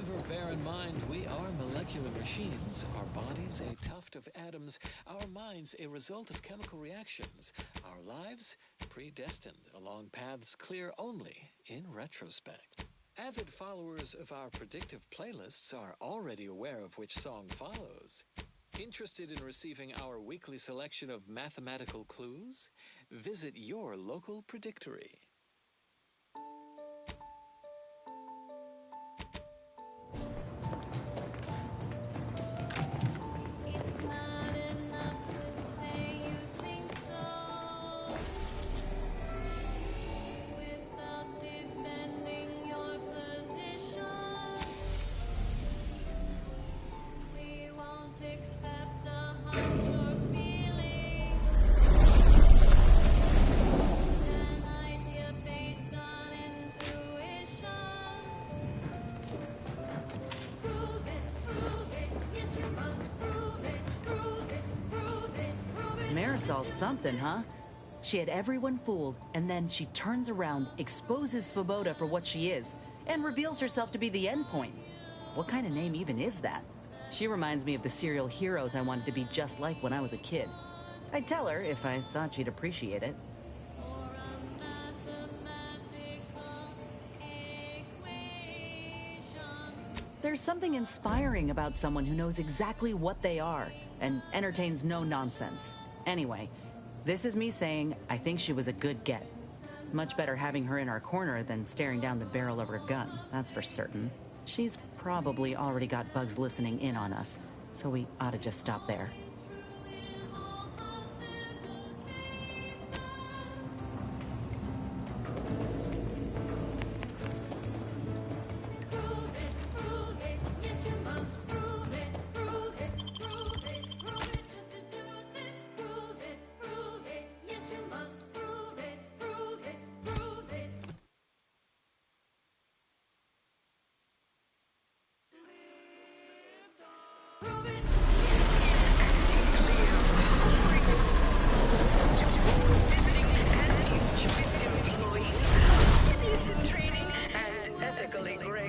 Ever bear in mind, we are molecular machines. Our bodies, a tuft of atoms. Our minds, a result of chemical reactions. Our lives, predestined along paths clear only in retrospect. Avid followers of our predictive playlists are already aware of which song follows. Interested in receiving our weekly selection of mathematical clues? Visit your local predictory. Marisol's something, huh? She had everyone fooled, and then she turns around, exposes Svoboda for what she is, and reveals herself to be the endpoint. What kind of name even is that? She reminds me of the serial heroes I wanted to be just like when I was a kid. I'd tell her if I thought she'd appreciate it. There's something inspiring about someone who knows exactly what they are and entertains no nonsense. Anyway, this is me saying I think she was a good get. Much better having her in our corner than staring down the barrel of her gun, that's for certain. She's probably already got bugs listening in on us, so we ought to just stop there.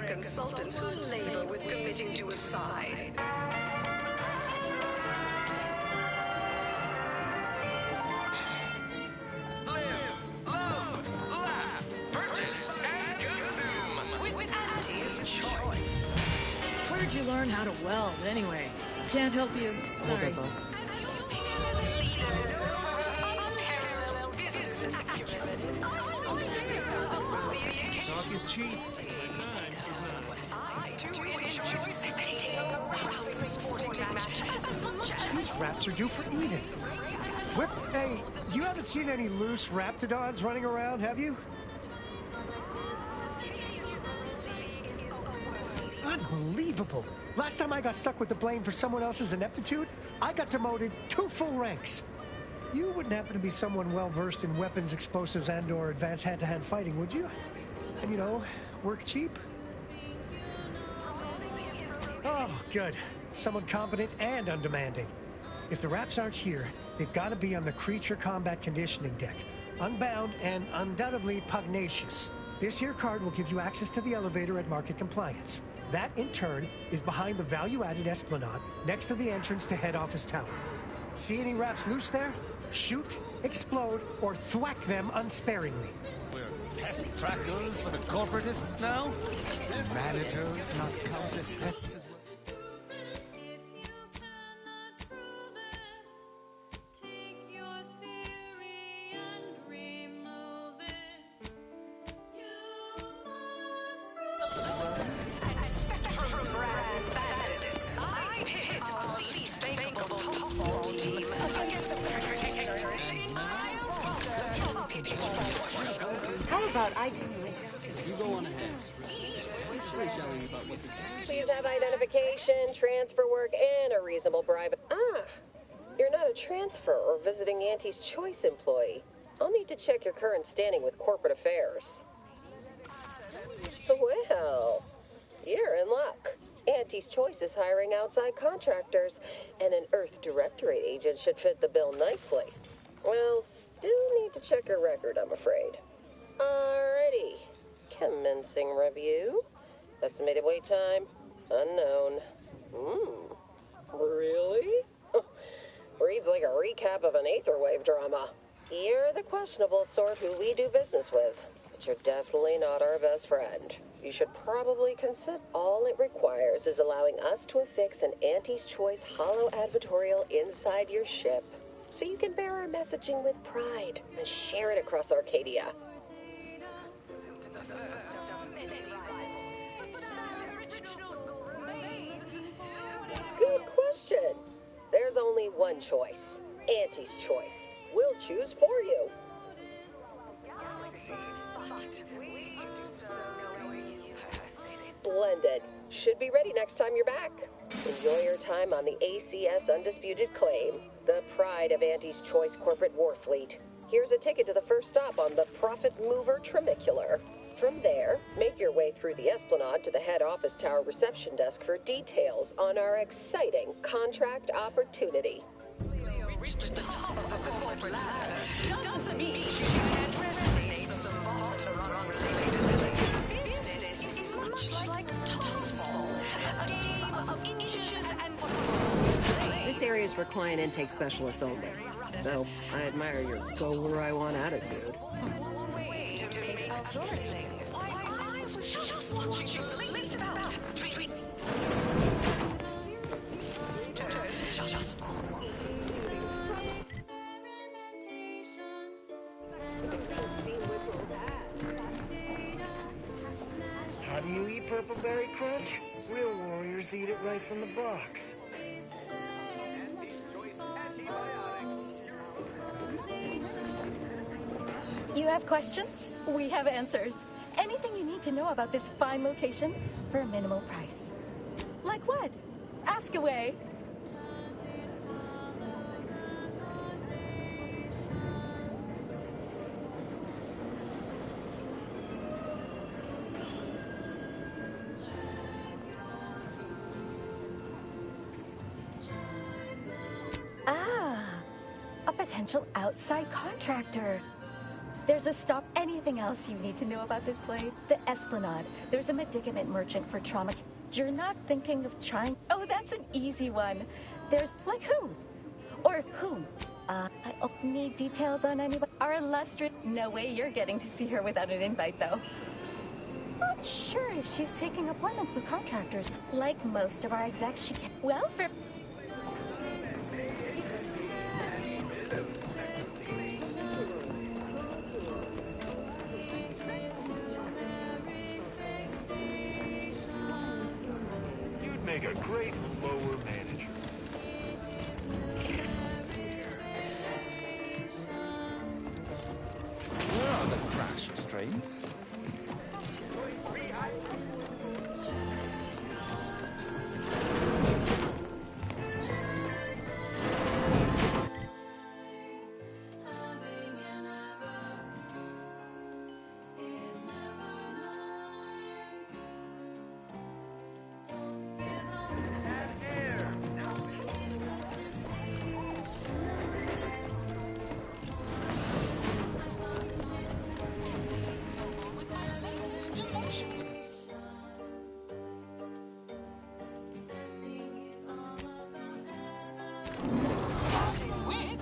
Consultants who labor with committing to a side. Live, love, laugh, purchase, and consume with Parte's choice. Where'd you learn how to weld, anyway? Can't help you. Sorry. Talk is cheap. My time is not. These raps are due for eating. Whip, hey, you haven't seen any loose raptidons running around, have you? Unbelievable. Last time I got stuck with the blame for someone else's ineptitude, I got demoted 2 full ranks. You wouldn't happen to be someone well-versed in weapons, explosives, and/or advanced hand-to-hand fighting, would you? And, you know, work cheap? Oh, good. Someone competent and undemanding. If the Raps aren't here, they've got to be on the creature combat conditioning deck. Unbound and undoubtedly pugnacious. This here card will give you access to the elevator at Market Compliance. That, in turn, is behind the value-added Esplanade next to the entrance to Head Office Tower. See any Raps loose there? Shoot, explode, or thwack them unsparingly. We're pest trackers for the corporatists now? Do managers not count as pests as well? How about I do You go on ahead. Say, Shelley, about what the Please have identification, transfer work, and a reasonable bribe. Ah, you're not a transfer or visiting Auntie's Choice employee. I'll need to check your current standing with corporate affairs. Well, you're in luck. Auntie's Choice is hiring outside contractors, and an Earth Directorate agent should fit the bill nicely. Well, still need to check your record, I'm afraid. Alrighty. Commencing review. Estimated wait time, Unknown. Really? Reads like a recap of an Aetherwave drama. You're the questionable sort who we do business with, but you're definitely not our best friend. You should probably consider all it requires is allowing us to affix an Auntie's Choice holo advertorial inside your ship, so you can bear our messaging with pride and share it across Arcadia. Good question. There's only one choice. Auntie's Choice. We'll choose for you. Splendid. Should be ready next time you're back. Enjoy your time on the ACS Undisputed Claim, the pride of Auntie's Choice corporate war fleet. Here's a ticket to the first stop on the Profit Mover Trimicular. From there, make your way through the Esplanade to the head office tower reception desk for details on our exciting contract opportunity. Reached the top of the corporate ladder doesn't mean you can't resonate some barter unrelated. Business is much like toss-ball, a game of inches and proposals. This area is for client intake specialists only. So, I admire your go-where-I-want attitude. Takes all sorts. I was just watching you glint about between... Just... How do you eat Purple Berry Crunch? Real warriors eat it right from the box. You have questions? We have answers. Anything you need to know about this fine location for a minimal price. Like what? Ask away. A potential outside contractor. There's a stop. Anything else you need to know about this place? The Esplanade. There's a medicament merchant for trauma. You're not thinking of trying... Oh, that's an easy one. There's... Like who? Or whom? I need details on anybody. Our illustrious... No way you're getting to see her without an invite, though. Not sure if she's taking appointments with contractors. Like most of our execs, she can... Well, for... Make a great lower manager. Where are the crash restraints? Starting with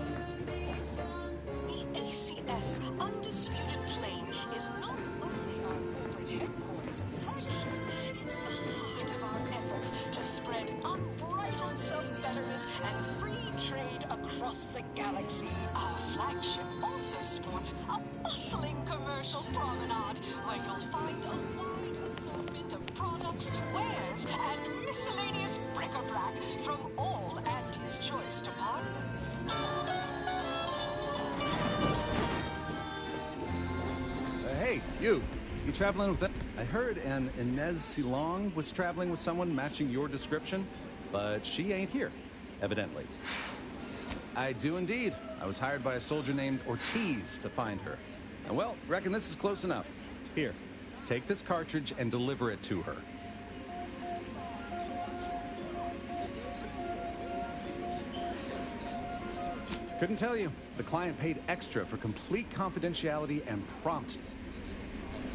the ACS Undisputed Claim is not only our corporate headquarters and flagship, it's the heart of our efforts to spread unbridled self-betterment and free trade across the galaxy. Our flagship also sports a bustling commercial promenade where you'll find a wide assortment of products, wares, and miscellaneous bric-a-brac from all Auntie's Choice departments. Hey, you traveling with them? I heard an Inez Silong was traveling with someone matching your description, but she ain't here, evidently. I do indeed. I was hired by a soldier named Ortiz to find her. And well, reckon this is close enough. Here, take this cartridge and deliver it to her. Couldn't tell you. The client paid extra for complete confidentiality and prompt.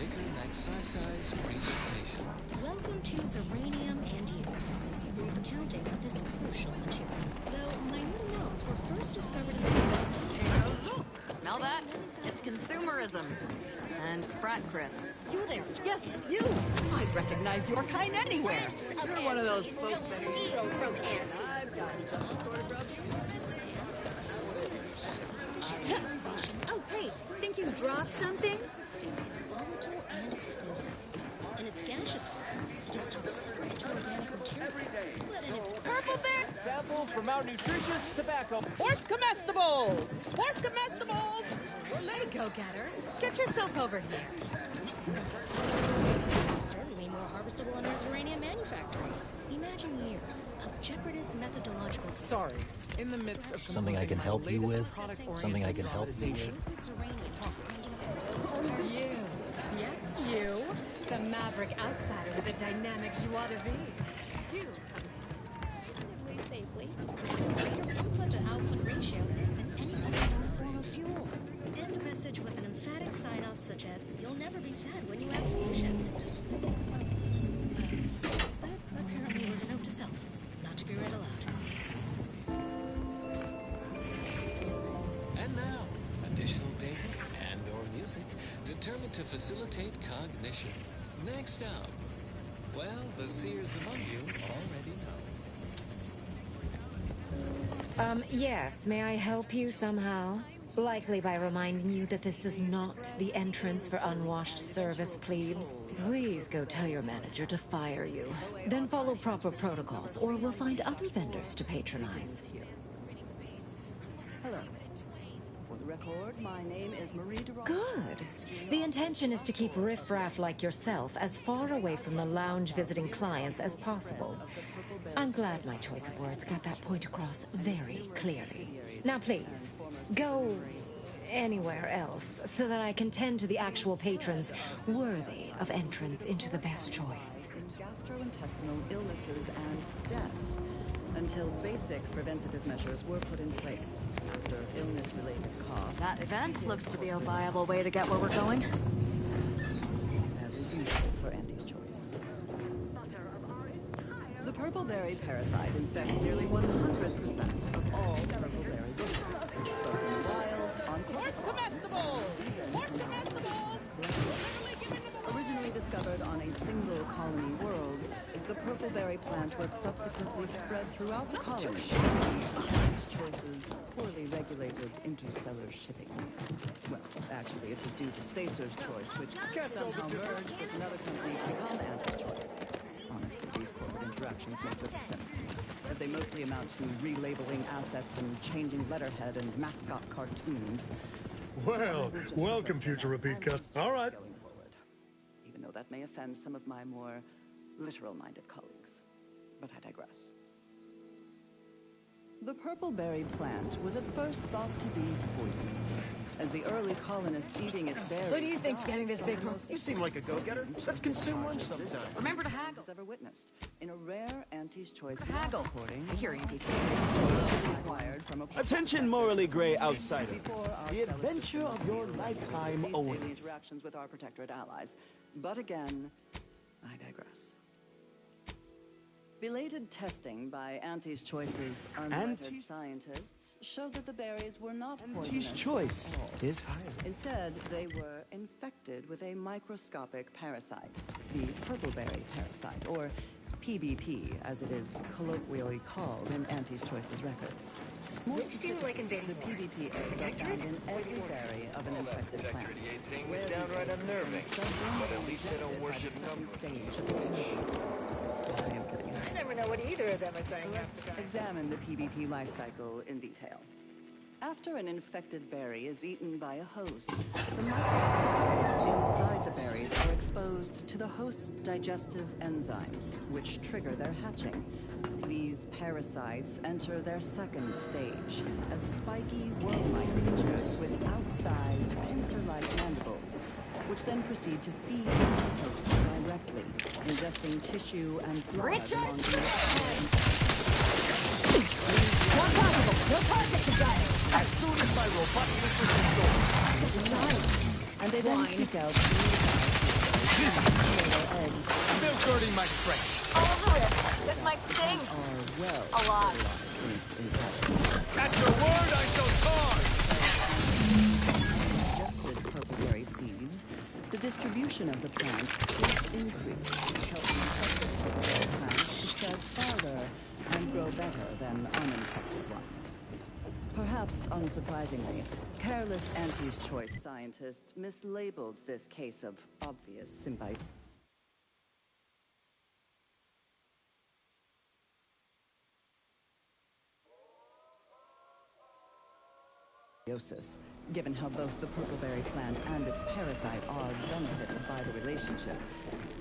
Vicar Maxisi's presentation. Welcome to Zeranium and You, a brief accounting of this crucial material. Though minute amounts were first discovered in the Smell that? It's consumerism. And Sprat crisps. You there? Yes, you! I'd recognize your kind anywhere. You're one of those folks that steal from Auntie. I've got some sort of rub. Oh, hey, think you've dropped something? It's volatile and explosive. In its gaseous form, it is toxic to organic material. But in its purple bear samples from our nutritious tobacco. Horse comestibles! Horse comestibles! Hey, go-getter. Get yourself over here. Certainly more harvestable in our uranium manufactory. Imagine years of jeopardous methodological... Sorry, in the midst of... Something I can help you with? Something I can help you with? You. Yes, you. The maverick outsider with the dynamics you ought to be. Do come safely. Greater input to output ratio than any other known form of fuel. End message with an emphatic sign-off such as, "You'll never be sad when you have solutions." That apparently was a note to self, not to be read aloud. And now, additional data and/or music determined to facilitate cognition. Next up, well, the seers among you already know. Yes, may I help you somehow? Likely by reminding you that this is not the entrance for unwashed service plebes. Please go tell your manager to fire you. Then follow proper protocols, or we'll find other vendors to patronize. Hello. For the record, my name is Marie Durant. Good. The intention is to keep riffraff like yourself as far away from the lounge visiting clients as possible. I'm glad my choice of words got that point across very clearly. Now please, go anywhere else so that I can tend to the actual patrons worthy of entrance into the best choice. Gastrointestinal illnesses and deaths, until basic preventative measures were put in place after illness-related costs. That event looks to be a viable way to get where we're going. As is usual for Auntie's choice. The purple-berry parasite infects nearly 100% of all purple-berry bushes, both in the wild, on Horse comestibles! Horse comestibles! Originally discovered on a single colony world, the purple-berry plant was subsequently spread throughout the colony. Its choice's poorly regulated interstellar shipping. Well, actually, it was due to Spacer's choice, which somehow merged with another company to become Ant's choice. Honestly, these corporate interactions make little sense to me, as they mostly amount to relabeling assets and changing letterhead and mascot cartoons. Well, welcome, future repeat customer. All right. Even though that may offend some of my more literal-minded colleagues. But I digress. The purple-berry plant was at first thought to be poisonous, as the early colonists eating its berries... What do you think's getting this big from? You seem like a go-getter. Let's consume lunch sometime. Remember to haggle. ...ever witnessed, in a rare Auntie's Choice haggle. recording... I hear Auntie's acquired from a... Attention, morally gray outsider. The adventure of your lifetime awaits. ...interactions with our protectorate allies. But again, I digress. Belated testing by Auntie's Choice's unlettered scientists showed that the berries were not poisonous. Auntie's Choice is higher. Instead, they were infected with a microscopic parasite, the purpleberry parasite, or PBP, as it is colloquially called in Auntie's Choice's records. More specifically, the PBP eggs are found in every berry of an infected plant. Things downright unnerving, but at least they don't worship numbers. I never know what either of them are saying. Let's examine the PBP life cycle in detail. After an infected berry is eaten by a host, the microscopic inside the berries are exposed to the host's digestive enzymes, which trigger their hatching. These parasites enter their second stage as spiky worm-like creatures with outsized pincer-like mandibles, which then proceed to feed the host directly, ingesting tissue and blood along One possible. No target to die. As soon as my robustness is restored. and they then seek out Still guarding my strength. All the risk. This might sting. A lot. At your word, I shall charge! Ingested purpleberry seeds, the distribution of the plants is increased, helping infected purpleberry plants to spread farther and grow better than uninfected ones. Perhaps unsurprisingly, careless Auntie's Choice scientists mislabeled this case of obvious symbiosis. Given how both the purpleberry plant and its parasite are benefited by the relationship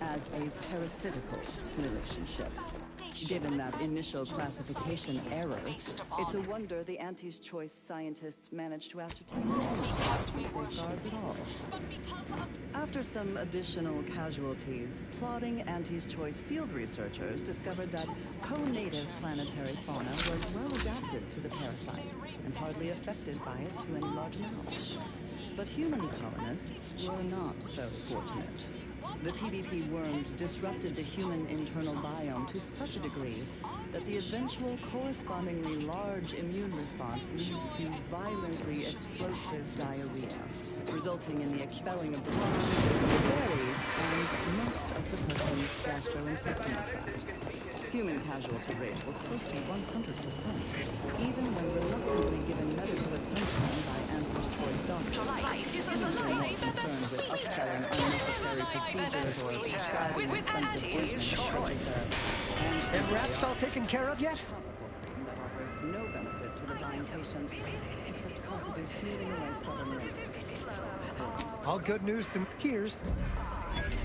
as a parasitical relationship. Given that initial classification error, it's a wonder the Auntie's Choice scientists managed to ascertain safeguards at all. After some additional casualties, plodding Auntie's Choice field researchers discovered that co-native planetary fauna was well adapted to the parasite and hardly affected by it to any large amount. But human colonists were not so fortunate. The PvP worms disrupted the human internal biome to such a degree that the eventual correspondingly large immune response leads to violently explosive diarrhea, resulting in the expelling of the berries and most of the person's gastrointestinal tract. Human casualty rates were close to 100%, even when reluctantly given medical attention by Auntie's Choice doctors. Life is Even when more alive. concerned with upselling unnecessary procedures or prescribing expensive ointments And wraps all taken care of yet? that offers no benefit to the dying patient, except possibly smoothing away stubborn wrinkles. All good news to here's.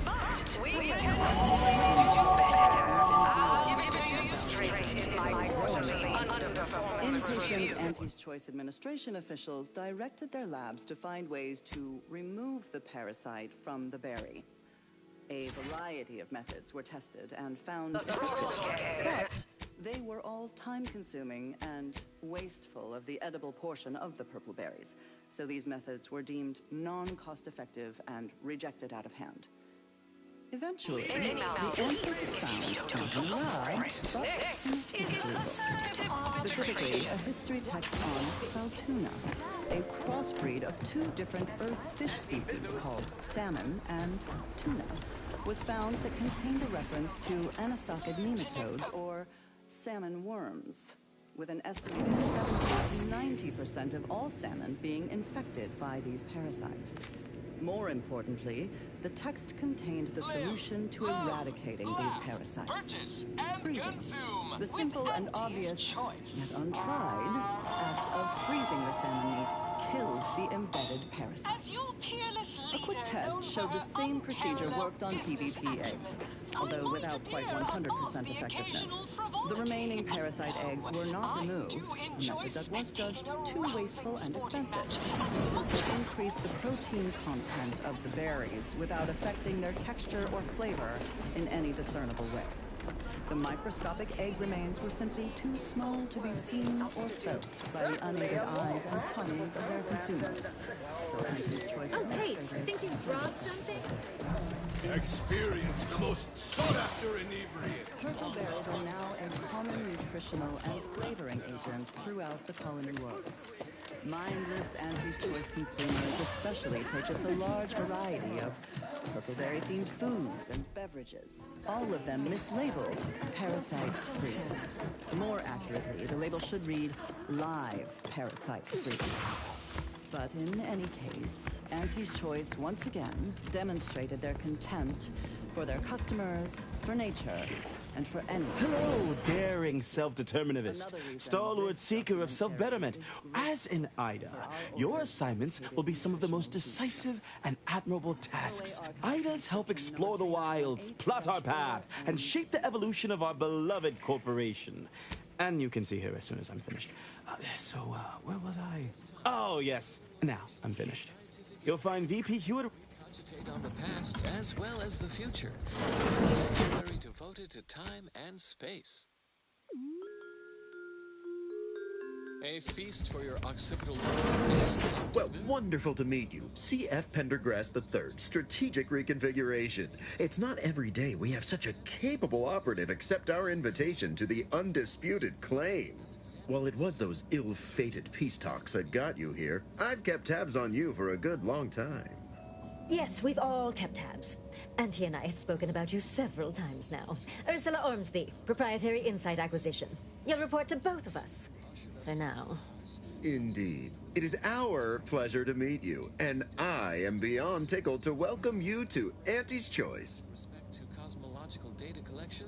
But we can always do better. I'll give it to you straight in my quarterly underperformance Inpatient review. Auntie's Choice administration officials directed their labs to find ways to remove the parasite from the berry. A variety of methods were tested and found effective, but they were all time-consuming and wasteful of the edible portion of the purple berries, so these methods were deemed non-cost-effective and rejected out of hand. Eventually, the answer was found not in a lab, but in a history book. Specifically, a history text on Saltuna, a crossbreed of two different earth fish species called salmon and tuna, was found that contained a reference to anisakid nematodes, or salmon worms, with an estimated 70 to 90% of all salmon being infected by these parasites. More importantly, the text contained the solution to eradicating these parasites. Purchase and Freezing. consume. The simple and obvious, yet untried, act of freezing the salmon meat killed the embedded parasites. A quick test showed the same procedure worked on PvP eggs, although without quite 100% effectiveness. The remaining parasite eggs were not removed, a method that was judged too wasteful and expensive, since it increased the protein content of the berries without affecting their texture or flavor in any discernible way. The microscopic egg remains were simply too small to be seen or felt by the unaided eyes and tongues of their consumers. So Auntie's Choice. Oh, hey, think you dropped something? Experience the most sought-after inebriate. Purple berries are now a common nutritional and flavoring agent throughout the colony worlds. Mindless Auntie's Choice consumers especially purchase a large variety of purpleberry-themed foods and beverages, all of them mislabeled parasite-free. More accurately, the label should read live parasite-free. But in any case, Auntie's Choice once again demonstrated their contempt for their customers, for nature, and for anyone. Hello, daring self-determinivist, stalwart seeker of self-betterment. As in Ida, your assignments will be some of the most decisive and admirable tasks. Ida's help explore the wilds, plot our path, and shape the evolution of our beloved corporation. And you can see her as soon as I'm finished. Where was I? Oh, yes. Now I'm finished. You'll find VP Hewitt... Cogitate on the past as well as the future. A sanctuary devoted to time and space. A feast for your occipital. Well, wonderful to meet you. C.F. Pendergrass III, Strategic Reconfiguration. It's not every day we have such a capable operative accept our invitation to the undisputed claim. While it was those ill-fated peace talks that got you here, I've kept tabs on you for a good long time. Yes, we've all kept tabs. Auntie and I have spoken about you several times now. Ursula Ormsby, Proprietary Insight Acquisition. You'll report to both of us. For now. Indeed. It is our pleasure to meet you, and I am beyond tickled to welcome you to Auntie's Choice. Respect to cosmological data collection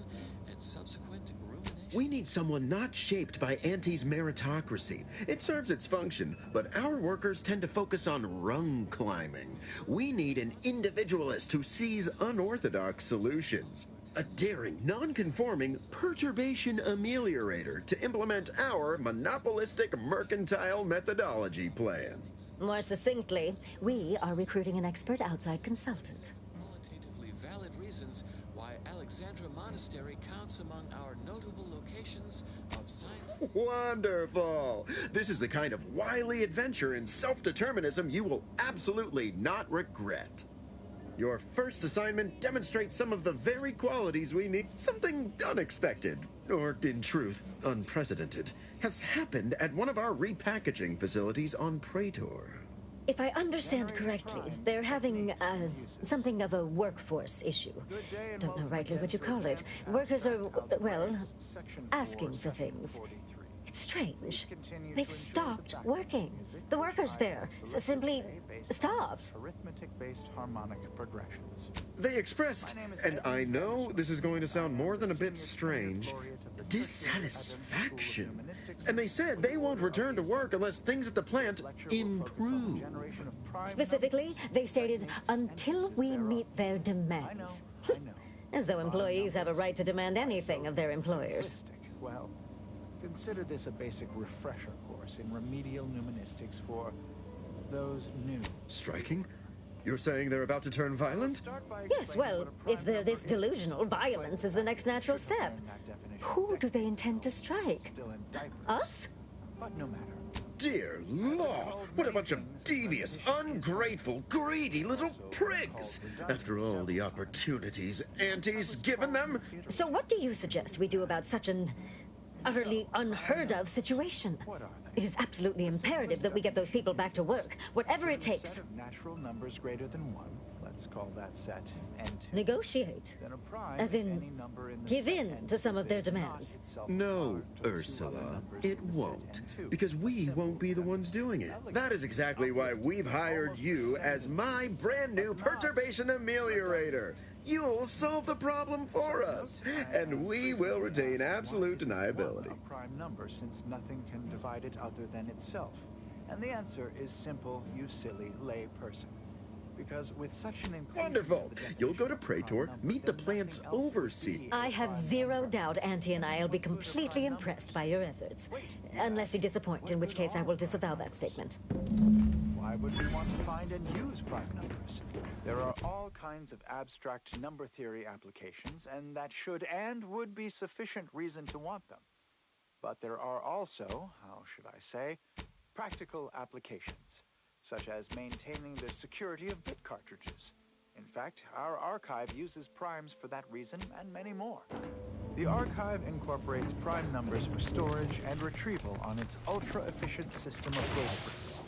and subsequent rumination. We need someone not shaped by Auntie's meritocracy. It serves its function, but our workers tend to focus on rung climbing. We need an individualist who sees unorthodox solutions. A daring, non-conforming perturbation ameliorator to implement our monopolistic mercantile methodology plan. More succinctly, we are recruiting an expert outside consultant. Qualitatively valid reasons why Alexandra Monastery counts among our notable locations of science. Wonderful! This is the kind of wily adventure in self-determinism you will absolutely not regret. Your first assignment demonstrates some of the very qualities we need. Something unexpected, or in truth, unprecedented, has happened at one of our repackaging facilities on Praetor. If I understand correctly, they're having, something of a workforce issue. Don't know rightly what you call it. Workers are, well, asking for things. It's strange. They've stopped working. The workers there simply stopped. Arithmetic-based harmonic progressions. They expressed, and I know this is going to sound more than a bit strange, dissatisfaction. And they said they won't return to work unless things at the plant improve. Specifically, they stated, until we meet their demands. As though employees have a right to demand anything of their employers. Well, consider this a basic refresher course in remedial numismatics for those new. Striking? You're saying they're about to turn violent? Yes, well, if they're this delusional, violence is the next natural step. Who do they intend to strike? Us? But no matter. Dear law, what a bunch of devious, ungrateful, greedy little prigs! After all the opportunities Auntie's given them. So what do you suggest we do about such an utterly unheard of situation? It is absolutely imperative that we get those people back to work, whatever it takes. Set of natural numbers greater than 1. Let's call that set N2. Negotiate. Then a prime as is in, any number in the give set in N2 to some of their that is not demands. itself No, part of two other Ursula, numbers it in the set won't. N2. Because we Simple won't be the ones doing it. That is exactly why we've hired you as my brand new perturbation ameliorator. You'll solve the problem for us, and we will retain absolute deniability. A prime number, since nothing can divide it other than itself. And the answer is simple, you silly lay person. Because with such an inclusion... Wonderful! You'll go to Praetor, meet the plant's overseer. I have zero doubt Auntie and I will be completely impressed by your efforts. Unless you disappoint, in which case I will disavow that statement. Why would we want to find and use prime numbers? There are all kinds of abstract number theory applications, and that should and would be sufficient reason to want them. But there are also, how should I say, practical applications, such as maintaining the security of bit cartridges. In fact, our archive uses primes for that reason and many more. The archive incorporates prime numbers for storage and retrieval on its ultra-efficient system of data bricks,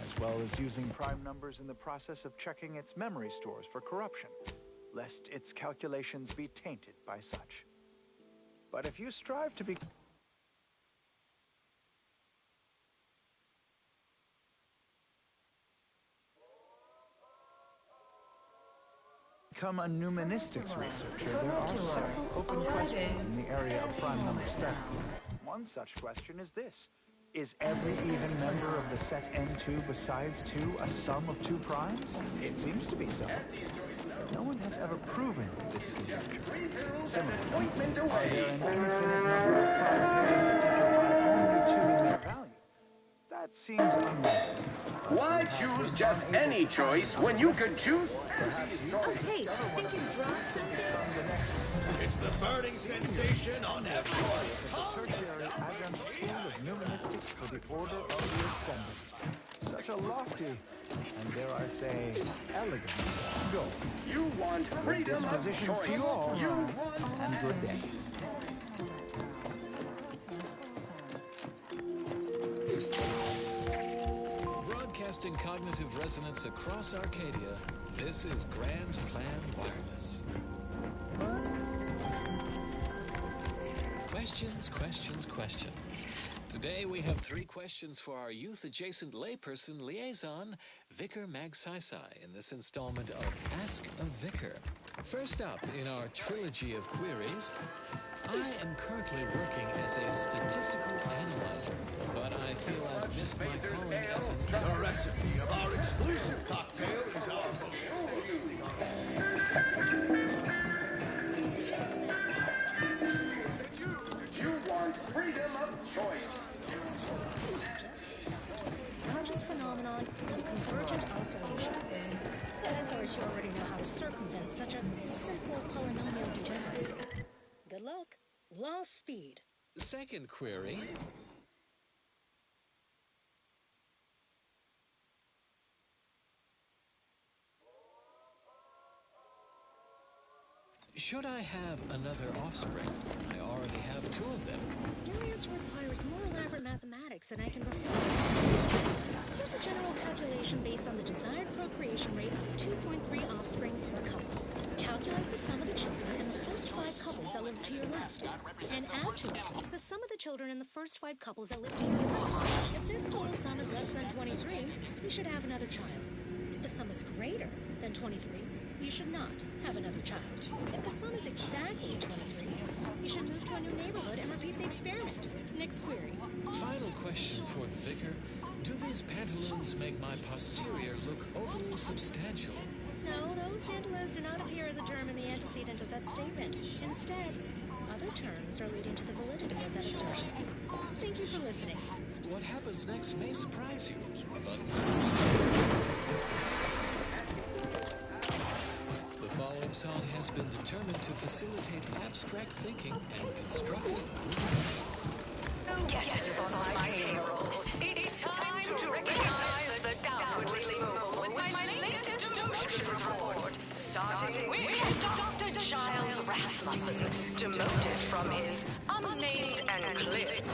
as well as using prime numbers in the process of checking its memory stores for corruption, lest its calculations be tainted by such. But if you strive to be... become a numismatics researcher, there are several open questions in the area of prime number study. One such question is this. Is every even member of the set N2 besides 2 a sum of 2 primes? It seems to be so. No one has ever proven this conjecture. Similarly, are there an infinite number of prime pairs that differ by only 2 in their value? That seems unlikely. Why choose just any choice when you could choose? Hey, think you dropped something? It's the burning sensation on everyone's tongue. Tertiary Adjunct School of Numismatics for the Order of the Ascendant. Such a lofty, and dare I say, elegant goal. You want freedom of Dispositions choice. to you all, You want... and good day. Broadcasting cognitive resonance across Arcadia, this is Grand Plan Wireless. Questions. Today we have 3 questions for our youth-adjacent layperson liaison, Vicar Magsaysay, in this installment of Ask a Vicar. First up in our trilogy of queries, I am currently working as a statistical analyzer, but I feel I've missed my calling as an... The recipe of our exclusive cocktail is our You want freedom of choice. Archer's phenomenon of convergent oscillation. And of course, you already know how to circumvent such a simple polynomial degeneracy. Good luck. Lost speed. Second query. Should I have another offspring? I already have 2 of them. Your answer requires more elaborate mathematics than I can perform. Here's a general calculation based on the desired procreation rate of 2.3 offspring per couple. Calculate the sum of the children in the first 5 couples that live to your left, and add to it the sum of the children in the first 5 couples that live to your right. If this total sum is less than 23, you should have another child. If the sum is greater than 23, you should not have another child. If the sum is exactly 23, you should move to a new neighborhood and repeat the experiment. Next query. Final question for the vicar. Do these pantaloons make my posterior look overly substantial? No, those pantaloons do not appear as a term in the antecedent of that statement. Instead, other terms are leading to the validity of that assertion. Thank you for listening. What happens next may surprise you, but... The following song has been determined to facilitate abstract thinking and constructive Guesses on my payroll. It's time to recognize the downwardly mobile with my latest emotions report. Starting with Dr. Giles Rasmussen, demoted from his unnamed enclave.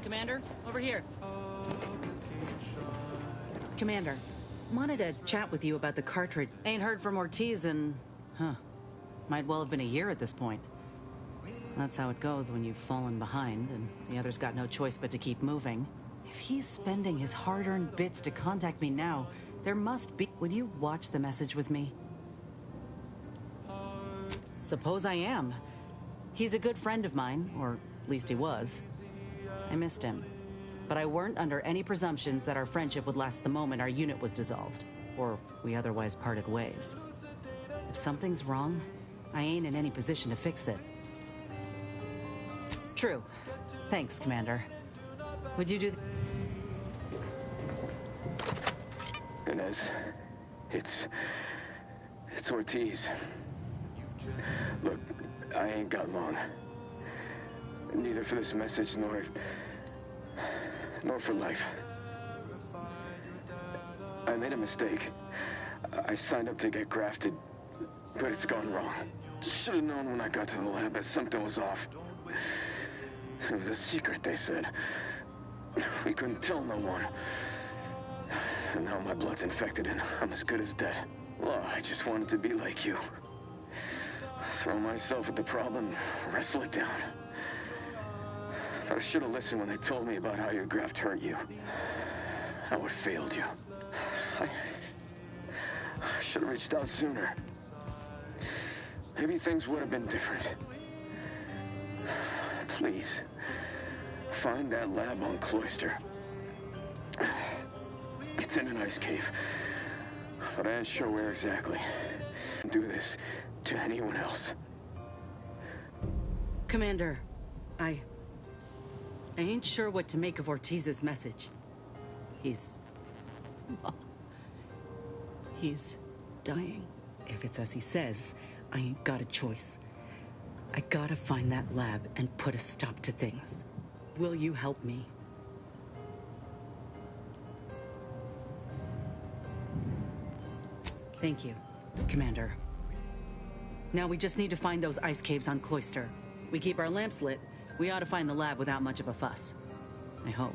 Commander, over here. Commander, wanted to chat with you about the cartridge. Ain't heard from Ortiz in... might well have been a year at this point. That's how it goes when you've fallen behind, and the other's got no choice but to keep moving. If he's spending his hard-earned bits to contact me now, there must be... Would you watch the message with me? Suppose I am. He's a good friend of mine, or at least he was. I missed him. But I weren't under any presumptions that our friendship would last the moment our unit was dissolved, or we otherwise parted ways. If something's wrong, I ain't in any position to fix it. True. Thanks, Commander. Would you do... Inez, it's Ortiz. Look, I ain't got long. Neither for this message nor for life. I made a mistake. I signed up to get grafted, but it's gone wrong. Should have known when I got to the lab that something was off. It was a secret, they said. We couldn't tell no one. And now my blood's infected and I'm as good as dead. Well, I just wanted to be like you. Throw myself at the problem, wrestle it down. I should have listened when they told me about how your graft hurt you. How it failed you. I should have reached out sooner. Maybe things would have been different. Please, find that lab on Cloister. It's in an ice cave, but I ain't sure where exactly. Do this to anyone else. Commander, I ain't sure what to make of Ortiz's message. He's dying. If it's as he says, I ain't got a choice. I gotta find that lab and put a stop to things. Will you help me? Thank you, Commander. Now we just need to find those ice caves on Cloister. We keep our lamps lit, we ought to find the lab without much of a fuss. I hope.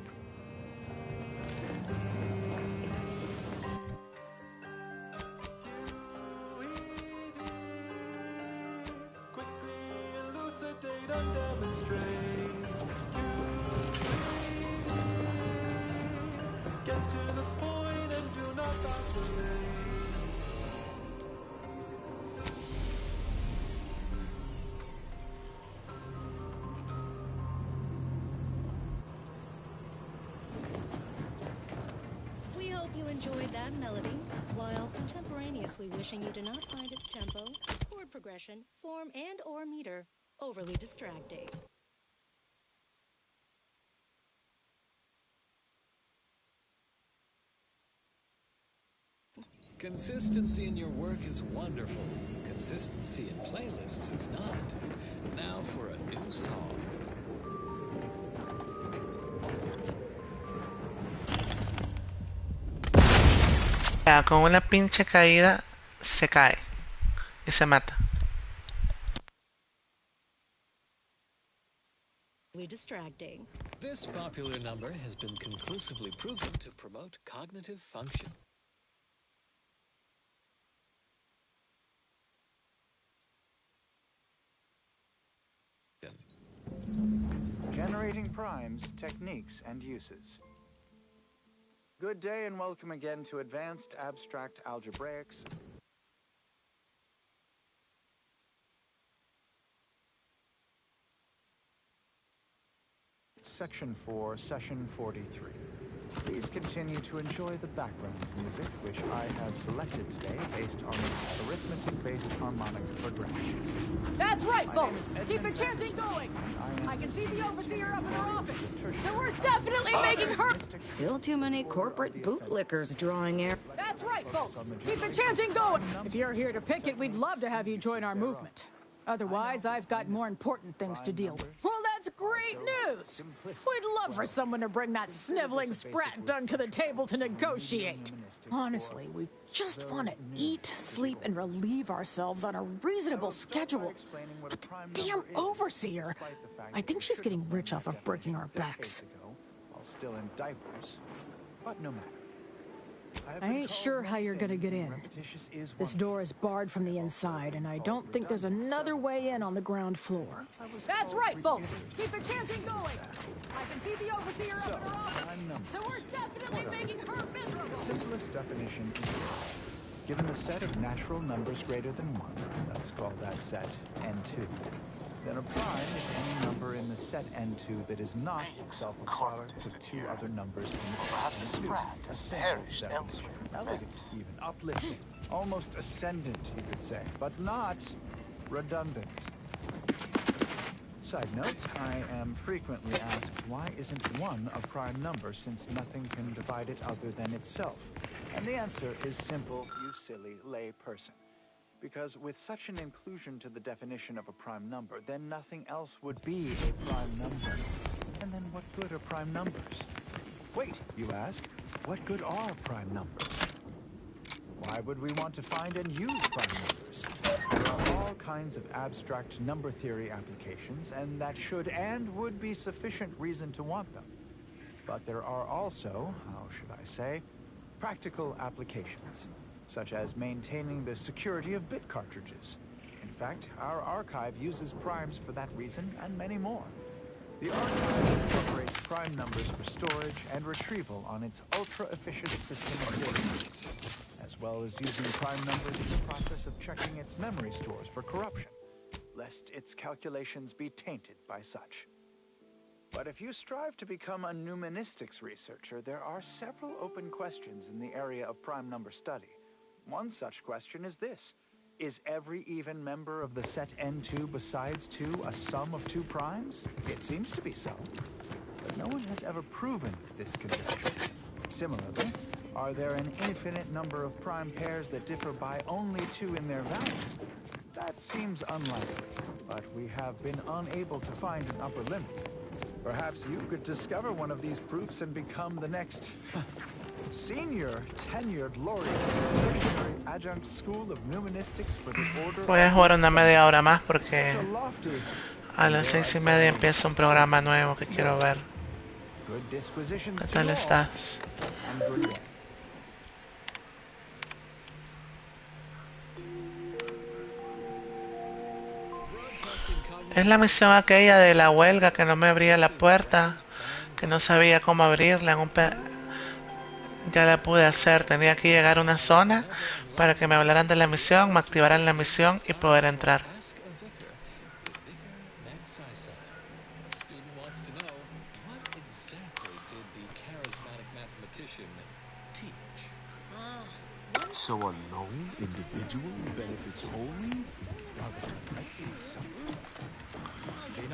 We hope you enjoyed that melody, while contemporaneously wishing you did not find its tempo, chord progression, form, and/or meter overly distracting. Consistency in your work is wonderful. Consistency in playlists is not. Now for a new song. Ya, con una pinche caída se cae y se mata. Distracting. This popular number has been conclusively proven to promote cognitive function. Generating primes, techniques, and uses. Good day and welcome again to Advanced Abstract Algebraics. Section 4, Session 43. Please continue to enjoy the background music, which I have selected today based on arithmetic-based harmonic progressions. That's right, folks! Keep the chanting going! I can see the overseer up in her office! And we're definitely making her... Still too many corporate bootlickers drawing air. That's right, folks! Keep the chanting going! If you're here to picket, we'd love to have you join our movement. Otherwise, I've got more important things to deal with. Well, that's great news! We'd love for someone to bring that sniveling sprat dunk to the table to negotiate. Honestly, we just want to eat, sleep, and relieve ourselves on a reasonable schedule. But the damn overseer! I think she's getting rich off of breaking our backs. While still in diapers, but no matter. I ain't sure how you're gonna get in. This door is barred from the inside, and I don't think there's another way in on the ground floor. That's right, folks! Keep the chanting going! I can see the overseer up in her office! And we're definitely making her miserable! The simplest definition is this. Given the set of natural numbers greater than 1, let's call that set N2, then a prime is any number in the set N2 that is not itself a product of two other numbers in the set N2. A simple definition. Elegant, even uplifting, almost ascendant, you could say, but not redundant. Side note, I am frequently asked, why isn't 1 a prime number since nothing can divide it other than itself? And the answer is simple, you silly lay person. Because with such an inclusion to the definition of a prime number, then nothing else would be a prime number. And then what good are prime numbers? Wait, you ask, what good are prime numbers? Why would we want to find and use prime numbers? There are all kinds of abstract number theory applications, and that should and would be sufficient reason to want them. But there are also, how should I say, practical applications, such as maintaining the security of bit cartridges. In fact, our archive uses primes for that reason and many more. The archive incorporates prime numbers for storage and retrieval on its ultra-efficient system of database, as well as using prime numbers in the process of checking its memory stores for corruption, lest its calculations be tainted by such. But if you strive to become a numenistics researcher, there are several open questions in the area of prime number study. One such question is this. Is every even member of the set N2 besides 2 a sum of 2 primes? It seems to be so. But no one has ever proven this conjecture. Similarly, are there an infinite number of prime pairs that differ by only 2 in their value? That seems unlikely, but we have been unable to find an upper limit. Perhaps you could discover one of these proofs and become the next senior tenured laureate of the Tertiary Adjunct School of Numismatics for the Order Voy a of jugar the una Sun. media hora más porque Such a lofty, a las 6:30 empieza un programa nuevo que quiero ver. good dispositions ¿Qué to tal you all, estás? and good luck. Es la misión aquella de la huelga que no me abría la puerta, que no sabía cómo abrirla. Ya la pude hacer, tenía que llegar a una zona para que me hablaran de la misión, me activaran la misión y poder entrar. Ask a vicar with Vicar Maxisa. The student wants to know, what exactly did the charismatic mathematician teach? So a lone individual benefits wholly?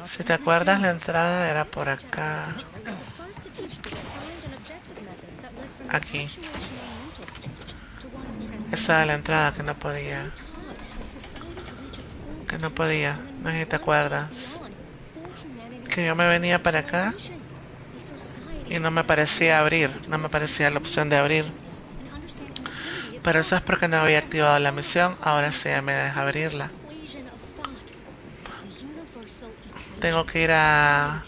Si te acuerdas, la entrada era por acá. Aquí. Esa era la entrada que no podía. No sé si te acuerdas. Que yo me venía para acá y no me parecía abrir. No me parecía la opción de abrir. Pero eso es porque no había activado la misión. Ahora sí me deja abrirla. Tengo que ir a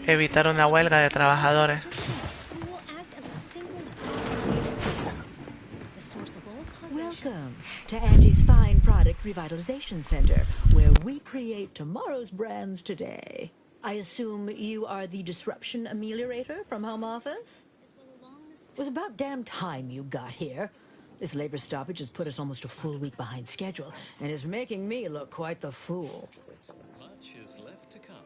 evitar una huelga de trabajadores. Welcome to Auntie's Fine Product Revitalization Center, where we create tomorrow's brands today. I assume you are the disruption ameliorator from home office? It was about damn time you got here. This labor stoppage has put us almost a full week behind schedule, and is making me look quite the fool. Much is left to come.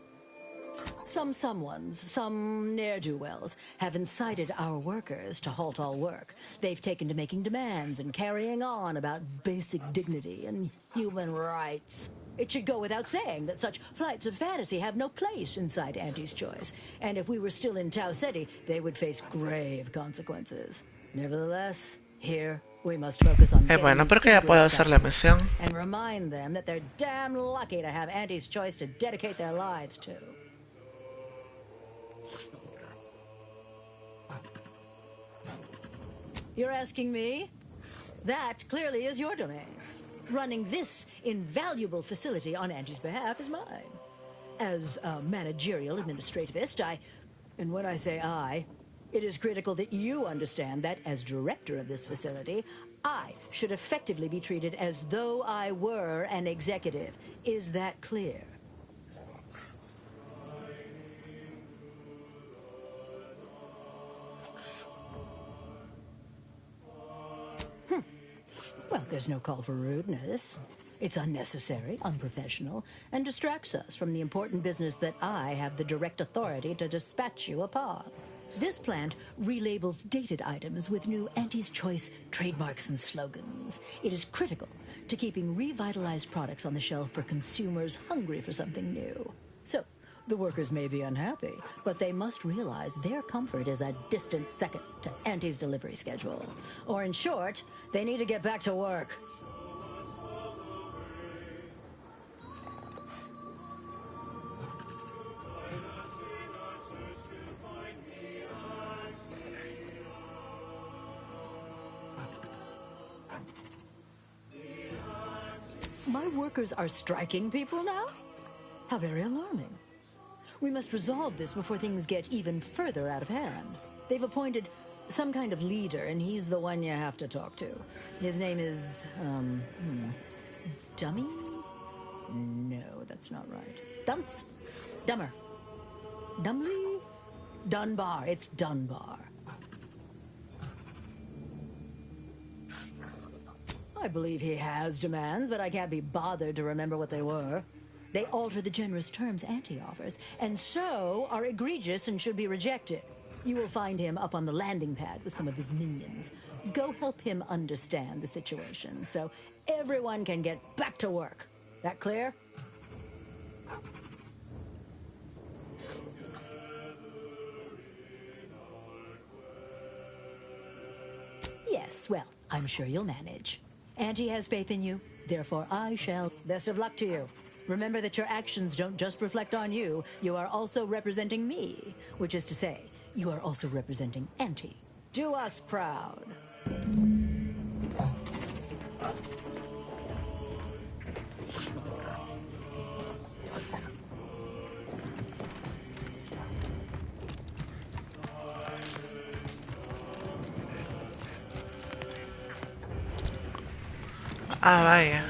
Some ne'er-do-wells, have incited our workers to halt all work. They've taken to making demands and carrying on about basic dignity and human rights. It should go without saying that such flights of fantasy have no place inside Auntie's Choice. And if we were still in Tau City, they would face grave consequences. Nevertheless, here we must focus on Bueno, porque ya puedo hacer la misión. and remind them that they're damn lucky to have Auntie's Choice to dedicate their lives to. You're asking me? That clearly is your domain. Running this invaluable facility on Angie's behalf is mine. As a managerial administrativist, and when I say I, it is critical that you understand that as director of this facility, I should effectively be treated as though I were an executive. Is that clear? Well, there's no call for rudeness. It's unnecessary, unprofessional, and distracts us from the important business that I have the direct authority to dispatch you upon. This plant relabels dated items with new Auntie's Choice trademarks and slogans. It is critical to keeping revitalized products on the shelf for consumers hungry for something new. So, the workers may be unhappy, but they must realize their comfort is a distant second to Auntie's delivery schedule. Or in short, they need to get back to work. My workers are striking people now? How very alarming. We must resolve this before things get even further out of hand. They've appointed some kind of leader, and he's the one you have to talk to. His name is, Dummy? No, that's not right. Dunce? Dummer. Dumley? Dunbar. It's Dunbar. I believe he has demands, but I can't be bothered to remember what they were. They alter the generous terms Auntie offers, and so are egregious and should be rejected. You will find him up on the landing pad with some of his minions. Go help him understand the situation so everyone can get back to work. That clear? Yes, well, I'm sure you'll manage. Auntie has faith in you, therefore I shall. Best of luck to you. Remember that your actions don't just reflect on you, you are also representing me. Which is to say, you are also representing Auntie. Do us proud. Ah, vaya.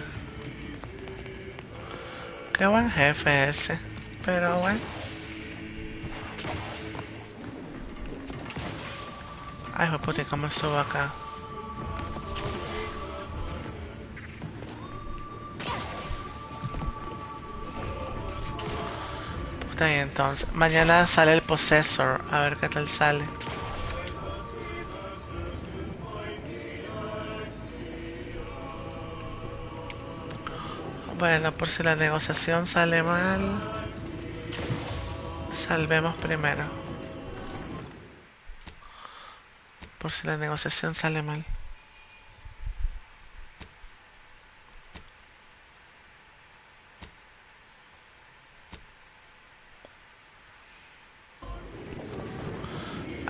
Qué buen jefe ese. Pero bueno. Ay, puta, ¿cómo subo acá? Puta, y entonces. Mañana sale el Possessor. A ver qué tal sale. Bueno, por si la negociación sale mal, salvemos primero. Por si la negociación sale mal.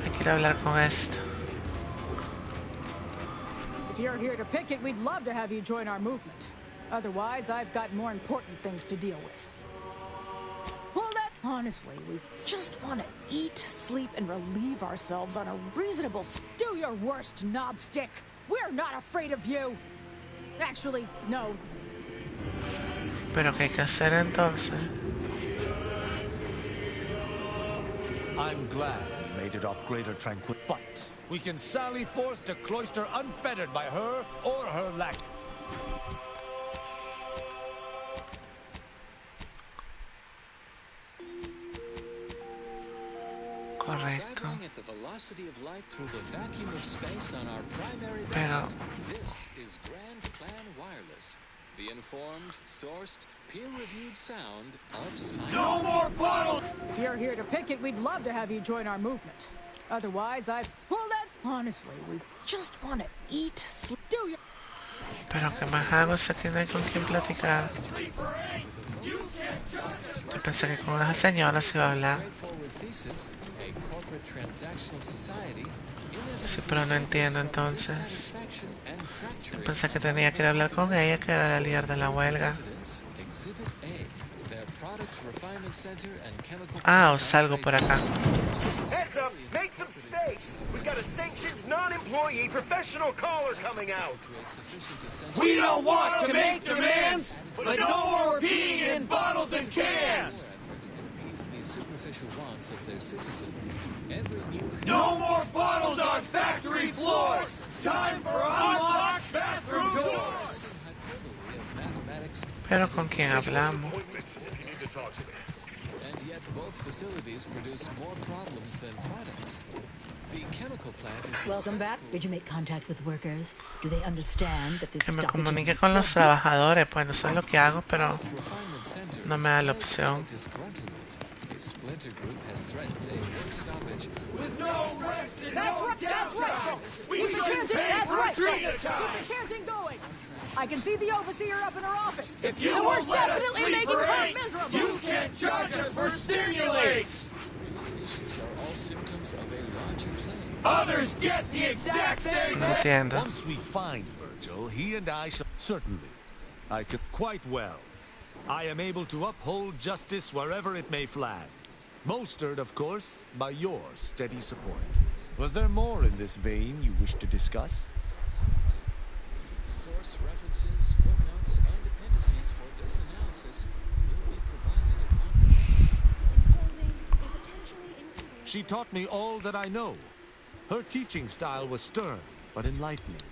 Hay que ir a hablar con esto. If you're here to picket, we'd love to have you join our movement. Otherwise, I've got more important things to deal with. Well, that honestly, we just want to eat, sleep, and relieve ourselves on a reasonable. Do your worst, knobstick. We're not afraid of you. Actually, no. Pero qué hay que hacer entonces. I'm glad we made it off greater tranquility, but we can sally forth to cloister unfettered by her or her lack. Correcto. Traveling at the velocity of light through the vacuum of space on our primary Pero band. This is Grand Plan Wireless, the informed, sourced, peer-reviewed sound of science. No more bottles! If you're here to picket, we'd love to have you join our movement. Otherwise, well, that honestly, we just want to eat, sleep. Do your. Pero qué más hago si aquí no hay con quién platicar. Yo pensé que con esa señora se iba a hablar. Sí, pero no entiendo entonces. Yo pensé que tenía que ir a hablar con ella, que era la líder de la huelga. Ah, o salgo por acá. Heads up! Make some space! We've got a sanctioned, non-employee professional caller coming out! We don't want to make demands, but no more peeing in bottles and cans! No more bottles on factory floors! Time for unlocked bathroom doors! Pero ¿con quién hablamos? And yet both facilities produce more problems than products. The chemical plant is Welcome back. Did you make contact with workers? Do they understand that this Que me stoppage comunique is... con los trabajadores, pues no sé lo que hago, pero no me da la opción. A splinter group has threatened a work stoppage with no rest and That's no right, that's right. downtime. We Keep the shouldn't chanting, pay that's for right. treat Keep the chanting going. I can see the overseer up in her office. If you and won't we're let us definitely sleep making for her 8, miserable. you can't charge us for stimulates. These issues are all symptoms of a larger plan. Others get the exact same. No entiendo. Once we find Virgil, he and I shall... Certainly. I could quite well. I am able to uphold justice wherever it may flag. Bolstered, of course, by your steady support. Was there more in this vein you wish to discuss? Source references, footnotes, and appendices for this analysis will be provided upon. She taught me all that I know. Her teaching style was stern, but enlightening.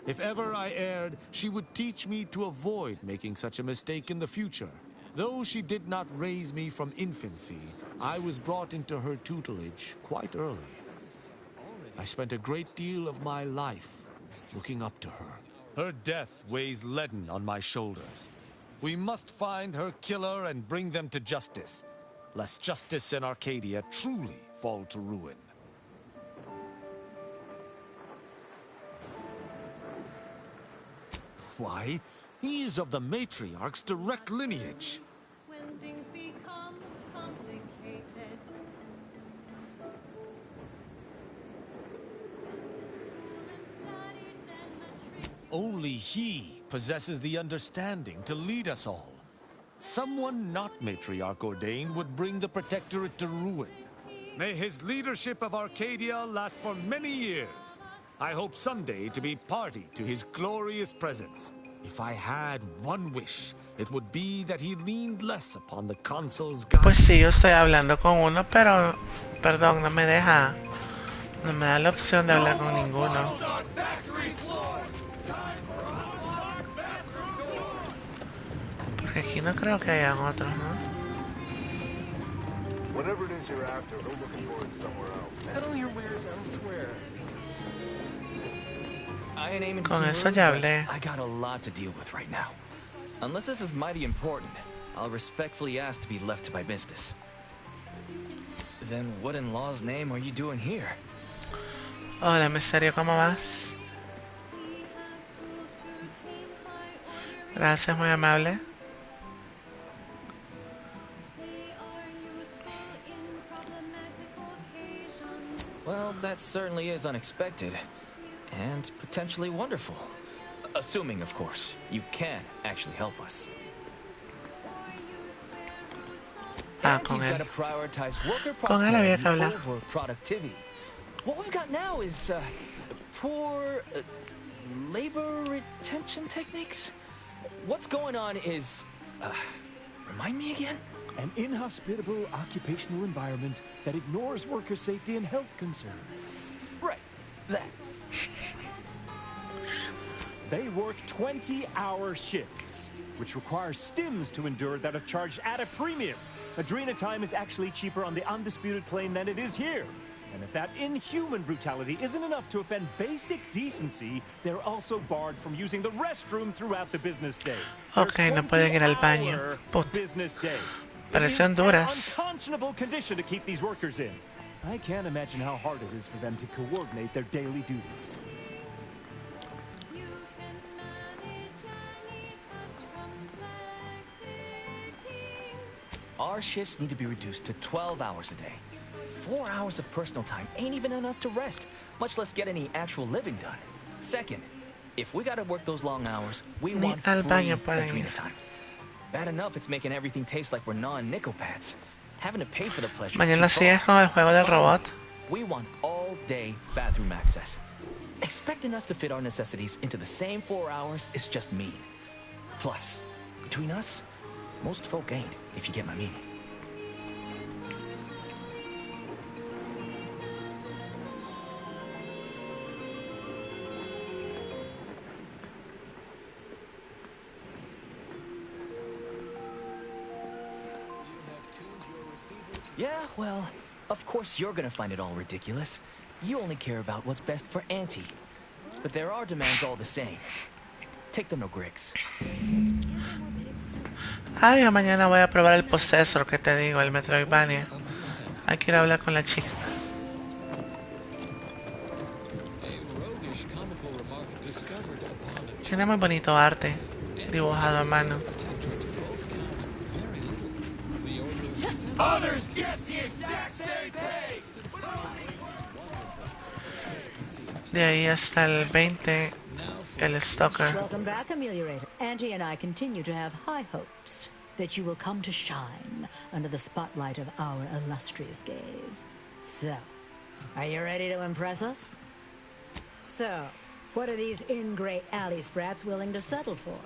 If ever I erred, she would teach me to avoid making such a mistake in the future. Though she did not raise me from infancy, I was brought into her tutelage quite early. I spent a great deal of my life looking up to her. Her death weighs leaden on my shoulders. We must find her killer and bring them to justice, lest justice in Arcadia truly fall to ruin. Why, he is of the matriarch's direct lineage. When things become complicated. Only he possesses the understanding to lead us all. Someone not matriarch ordained would bring the Protectorate to ruin. May his leadership of Arcadia last for many years. I hope someday to be party to his glorious presence. If I had one wish, it would be that he leaned less upon the consul's guidance. Pues sí, yo estoy hablando con uno, pero perdón, no me deja, no me da la opción de hablar con ninguno. Porque aquí no creo que hayan otros, ¿no? Whatever it is you're after, go looking for it somewhere else. Settle your wares elsewhere. I ain't aiming to Con seem eso rude, ya but hablé. I got a lot to deal with right now. Unless this is mighty important, I'll respectfully ask to be left to my business. Then what in law's name are you doing here? Hola, misterio, ¿cómo vas? Gracias, muy amable. Well, that certainly is unexpected. And potentially wonderful. Assuming, of course, you can actually help us. Con Auntie's él. got to prioritize worker Con él había prosperity que hablar. over productivity. What we've got now is poor labor retention techniques. What's going on is, remind me again? An inhospitable occupational environment that ignores worker safety and health concerns. Right, that. They work 20-hour shifts, which requires stims to endure that are charged at a premium. Adrena time is actually cheaper on the undisputed claim than it is here. And if that inhuman brutality isn't enough to offend basic decency, they're also barred from using the restroom throughout the business day. Ok, no pueden ir al baño. Puta. Business day. Parecen An duras. unconscionable condition to keep these workers in. I can't imagine how hard it is for them to coordinate their daily duties. Our shifts need to be reduced to 12 hours a day. 4 hours of personal time ain't even enough to rest, much less get any actual living done. Second, if we gotta work those long hours, we Ni want al free baño pueden Adrena ir. time. Bad enough it's making everything taste like we're non-nickelpads. Having to pay for the pleasure Mañana sigues con el juego del robot. We want all-day bathroom access. Expecting us to fit our necessities into the same 4 hours is just mean. Plus, between us, most folk ain't, if you get my meaning. Yeah, well, of course you're gonna find it all ridiculous. You only care about what's best for Auntie. But there are demands all the same. Take the no Griggs. Ay, yo mañana voy a probar el Possessor que te digo, el Metroidvania. Hay que ir a hablar con la chica. Tiene muy bonito arte, dibujado a mano. Others get the exact same pay. De ahí hasta el 20, el Stalker. Welcome back, Ameliorator. Auntie and I continue to have high hopes that you will come to shine under the spotlight of our illustrious gaze. So, are you ready to impress us? So, what are these ingrate alley sprats willing to settle for?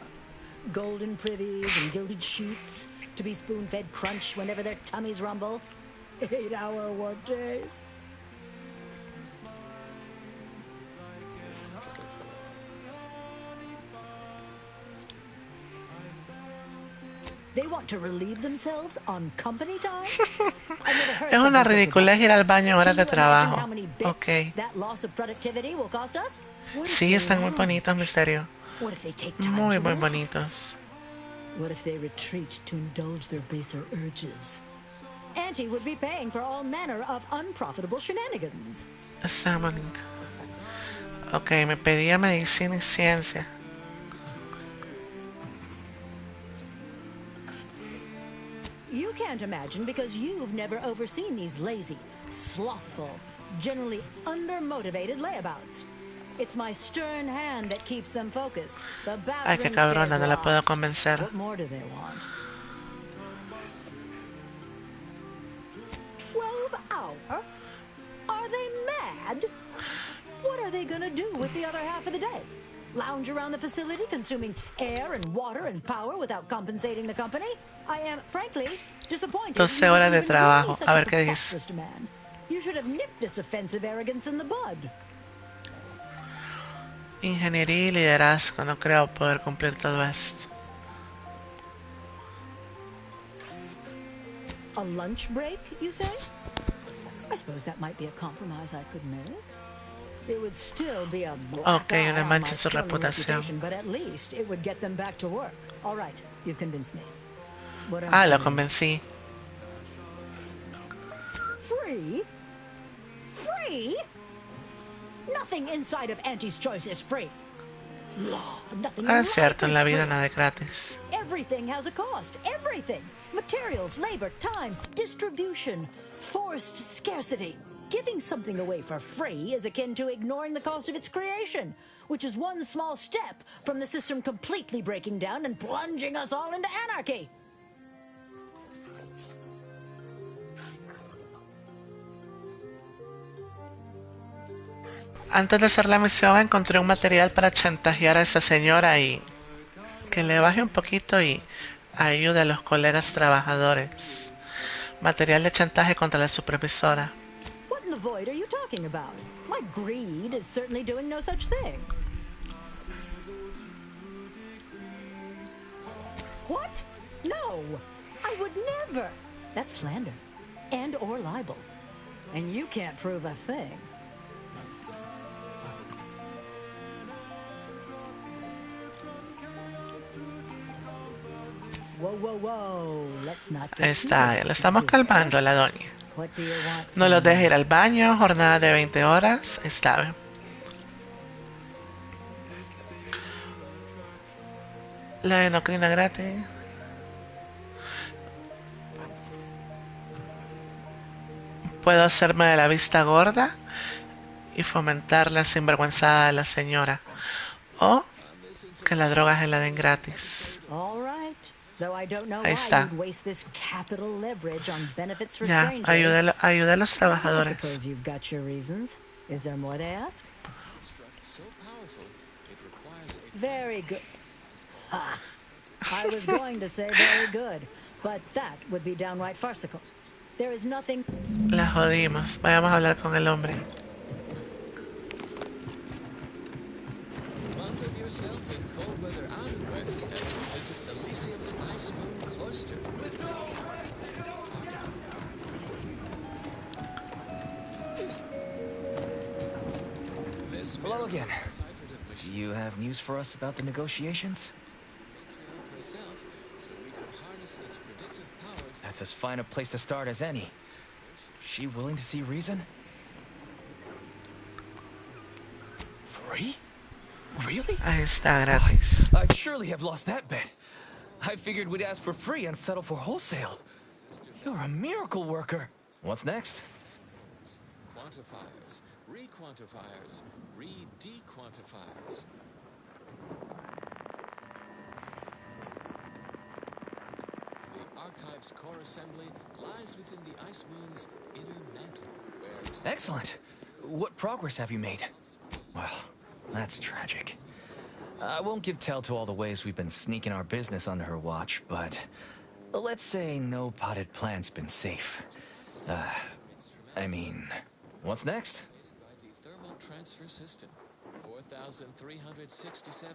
Golden privies and gilded sheets to be spoon-fed crunch whenever their tummies rumble? 8-hour work days? They want to relieve themselves on company time? Es una ridiculez ir al baño en horas de trabajo. Ok. That loss of productivity will cost us? Sí, están muy bonitos, Misterio. What if they take time Muy, to muy relax? bonitos. What if they retreat to indulge their baser urges? Auntie would be paying for all manner of unprofitable shenanigans. Está bonito. Ok, me pedía medicina y ciencia. can't imagine because you've never overseen these lazy, slothful, generally undermotivated layabouts. It's my stern hand that keeps them focused. The Ay, qué bathroom cabrona, stairs no la puedo locked. convencer. What more do they want? 12 hour? Are they mad? What are they gonna do with the other half of the day? Lounge around the facility consuming air and water and power without compensating the company? I am, frankly, disappointed 12 you would horas de even give me trabajo. such A a ver qué dice. preposterous demand. You should have nipped this offensive arrogance in the bud. Ingeniería y liderazgo. No creo poder cumplir todo esto. A lunch break, you say? I suppose that might be a compromise I could make. It would still be a black Okay, eye una on mancha my en su sterling reputación. reputation, but at least it would get them back to work. All right, you've convinced me. What else Ah, do lo you convencí. Free? Free? Nothing inside of Auntie's Choice is free. Law, nothing in Ah, life cierto, en is la vida free. nada es gratis. Everything has a cost. Everything. Materials, labor, time, distribution, forced scarcity. Giving something away for free is akin to ignoring the cost of its creation, which is one small step from the system completely breaking down and plunging us all into anarchy. Antes de hacer la misión encontré un material para chantajear a esa señora y que le baje un poquito y ayude a los colegas trabajadores. Material de chantaje contra la supervisora. What in the void are you talking about? My greed is certainly doing no such thing. What? No, I would never. That's slander and or libel. And you can't prove a thing. Whoa, whoa, whoa. Let's not get Está, too lo estamos calmando la doña. What do you want No from los deje me? ir al baño, jornada de 20 horas. Está bien. La endocrina gratis. Puedo hacerme de la vista gorda y fomentar la sinvergüenzada de la señora. O que la droga se la den gratis. All right. Though I don't know Ahí why está. you'd waste this capital leverage on benefits for Ya, strangers. ayuda a los I trabajadores. suppose you've got your reasons. Is there more they ask? Very good. Ha! I was going to say very good, but that would be downright farcical. There is nothing... La jodimos. Vayamos a hablar con el hombre. Mount yourself in cold weather outerwear as you visit Elysium's Ice Moon Cloister. Hello again. Do you have news for us about the negotiations? Herself, so we could harness its predictive powers. That's as fine a place to start as any. She willing to see reason? Free? Really? Ahí está, gratis. I'd surely have lost that bet. I figured we'd ask for free and settle for wholesale. You're a miracle worker. What's next? Quantifiers, re-quantifiers, re-dequantifiers. The Archive's core assembly lies within the Ice Moon's inner mantle, where... Excellent. What progress have you made? Well, that's tragic. I won't give tell to all the ways we've been sneaking our business under her watch, but let's say no potted plant's been safe. I mean, what's next? By the thermal transfer system. 4,367.89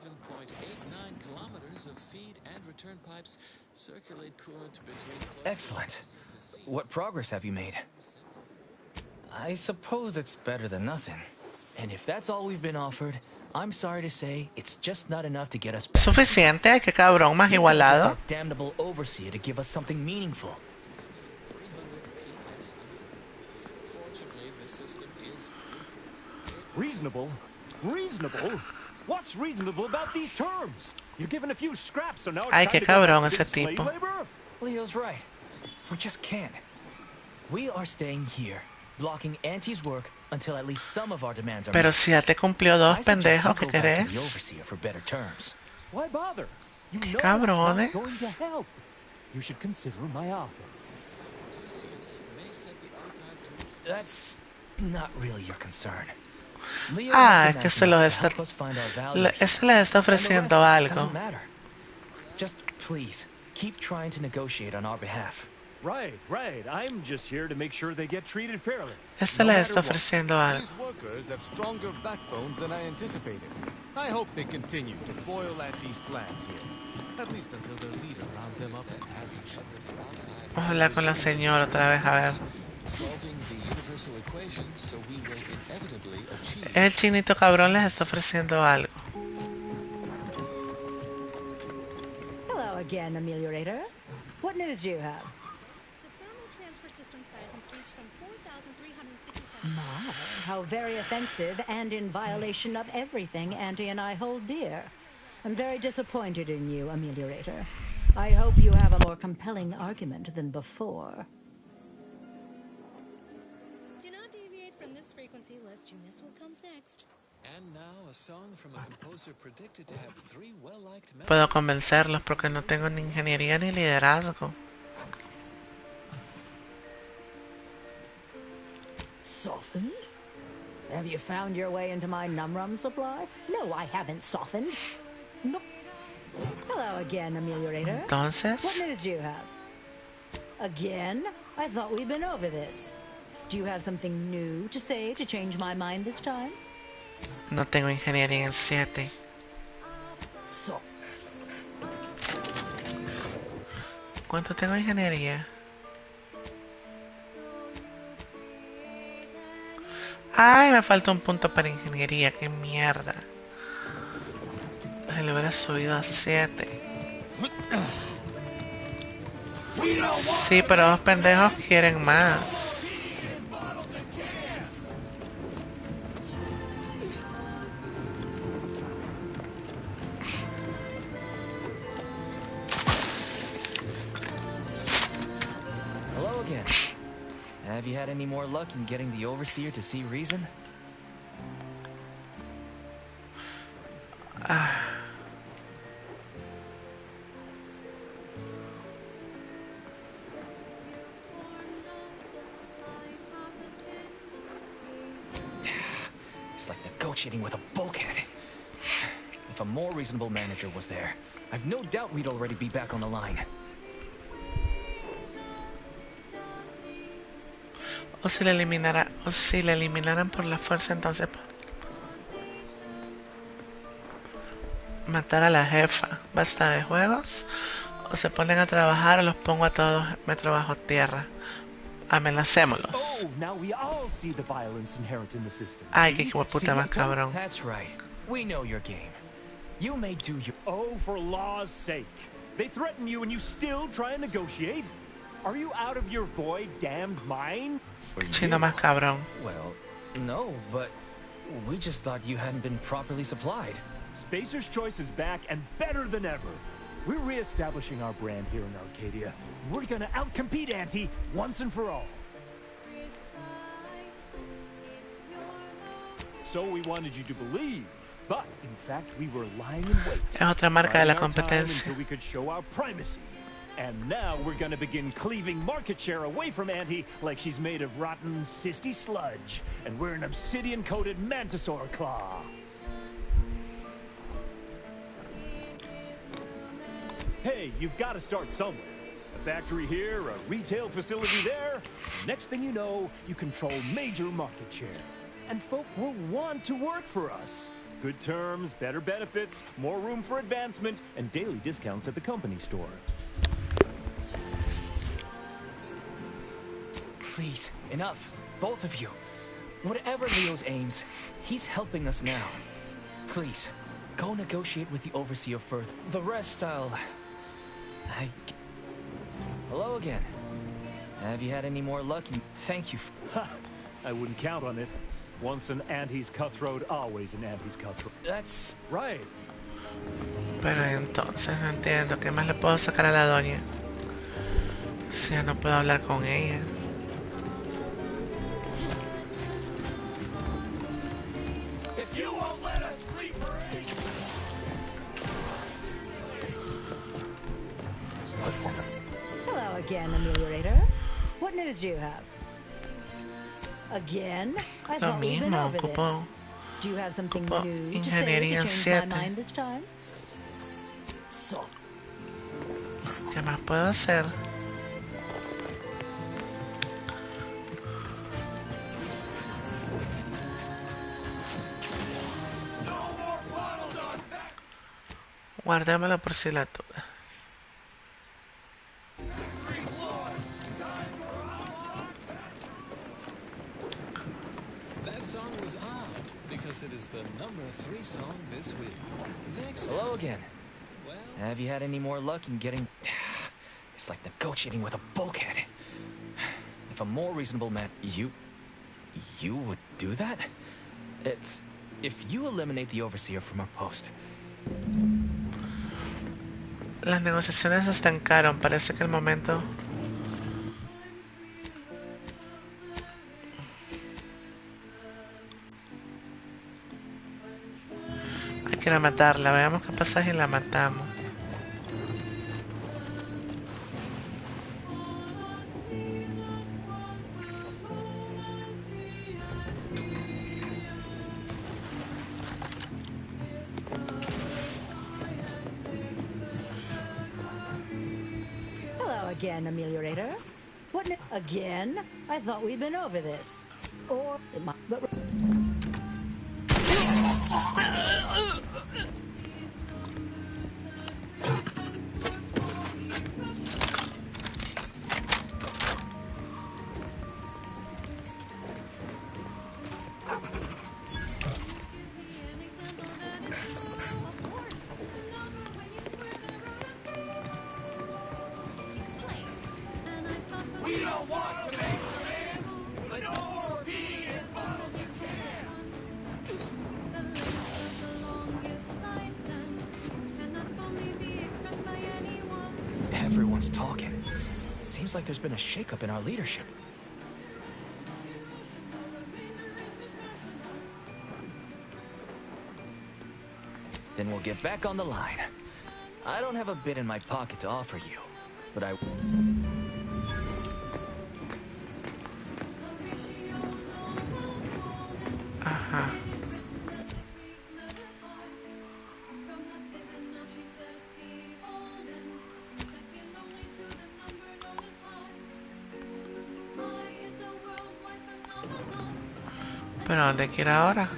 kilometers of feed and return pipes circulate coolant between... Excellent. What progress have you made? I suppose it's better than nothing. And if that's all we've been offered, I'm sorry to say it's just not enough to get us back. Suficiente, qué cabrón, más You've got to get igualado. that damnable overseer to give us something meaningful. Fortunately, the system is Reasonable? Reasonable? What's reasonable about these terms? You're given a few scraps, so now it's Ay, time qué to go back cabrón to ese being slave tipo. labor? Leo's right. We just can't. We are staying here, blocking Auntie's work until at least some of our demands are Pero met. si ya te cumplió dos, I suggest you pendejo, ¿qué go back to the querés? overseer for better terms. Why bother? You Qué know that's not cabrones. going to help. You should consider my offer. That's not really your concern. Leo Ah, has es been que nice se los enough to está... help us find our value here. Ese les está And the ofreciendo rest algo. doesn't matter. Just please, keep trying to negotiate on our behalf. Right. I'm just here to make sure they get treated fairly. Este les está ofreciendo algo. These workers have stronger backbones than I anticipated. I hope they continue to foil Auntie's plans here. At least until their leader rounds them up and has each other. Vamos a hablar con la señora otra vez, a ver. El chinito cabrón les está ofreciendo algo. Hello again, Ameliorator. What news do you have? My, how very offensive and in violation of everything Auntie and I hold dear. I'm very disappointed in you, Ameliorator. I hope you have a more compelling argument than before. Do not deviate from this frequency lest you miss what comes next. And now a song from a composer predicted to have 3 well-liked melodies. Puedo convencerlos porque no tengo ni ingeniería ni liderazgo. Softened? Have you found your way into my numrum supply? No, I haven't softened. No. Hello again, Ameliorator. Entonces, What news do you have? Again? I thought we'd been over this. Do you have something new to say to change my mind this time? no tengo ingeniería en 7. So, ¿Cuánto tengo de ingeniería? Ay, me falta un punto para ingeniería, qué mierda. Ay, le hubiera subido a 7. Sí, pero los pendejos quieren más. Hello again. Have you had any more luck in getting the overseer to see reason? It's like negotiating with a bulkhead. If a more reasonable manager was there, I've no doubt we'd already be back on the line. O si le eliminaran por la fuerza, entonces matar a la jefa. Basta de juegos. O se ponen a trabajar o los pongo a todos metro bajo tierra. Amenacémoslos. Oh, now we all see the violence inherent in the system. Ay, qué hijo de puta más cabrón. That's right. We know your game. You may do your... Oh, for law's sake. They threaten you and you still try and negotiate? Are you out of your void damned mind? Chino más cabrón. Well, no, but we just thought you hadn't been properly supplied. Spacer's Choice is back and better than ever. We're re-establishing our brand here in Arcadia. We're gonna outcompete Auntie once and for all. So we wanted you to believe, but in fact we were lying in wait. Es otra marca de la Biding our time competencia. until we could show our primacy. And now we're gonna begin cleaving market share away from Auntie like she's made of rotten, cysty sludge. And we're an obsidian-coated mantisaur claw. Hey, you've got to start somewhere. A factory here, a retail facility there. Next thing you know, you control major market share. And folk will want to work for us. Good terms, better benefits, more room for advancement, and daily discounts at the company store. Please, enough. Both of you. Whatever Leo's aims, he's helping us now. Please, go negotiate with the Overseer further. The rest, Hello again. Have you had any more luck? Thank you. I wouldn't count on it. Once an Auntie's cutthroat, always an Auntie's cutthroat. That's... right. Pero entonces no entiendo qué más le puedo sacar a la doña. Si ya no puedo hablar con ella. Hello again, Ameliorator. What news do you have? Again? I thought we'd been over this. Do you have something new to say to change my mind this time? So. ¿Qué más puedo hacer? Guardémoslo por si la duda. That song was odd because it is the number 3 song this week. Next. Hello again. Have you had any more luck in getting... It's like negotiating with a bulkhead. If a more reasonable man... You would do that? It's... If you eliminate the overseer from our post... Las negociaciones se estancaron. Parece que el momento... Hay que ir a matarla. Veamos qué pasa si la matamos. Again, Ameliorator. What? Again? I thought we'd been over this. Or it might. But. Everyone's talking. Seems like there's been a shakeup in our leadership. Then we'll get back on the line. I don't have a bit in my pocket to offer you, but I... ¿Pero dónde quiere ahora?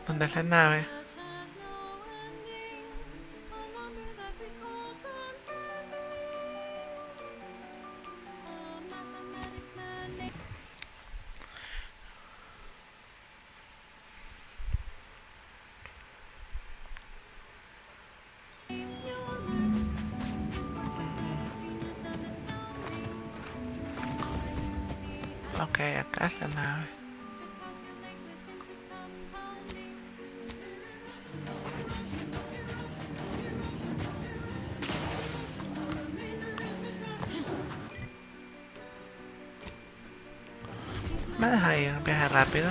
¿Dónde es la nave? Ok, acá es la nave. ¿Me deja ir un viaje rápido?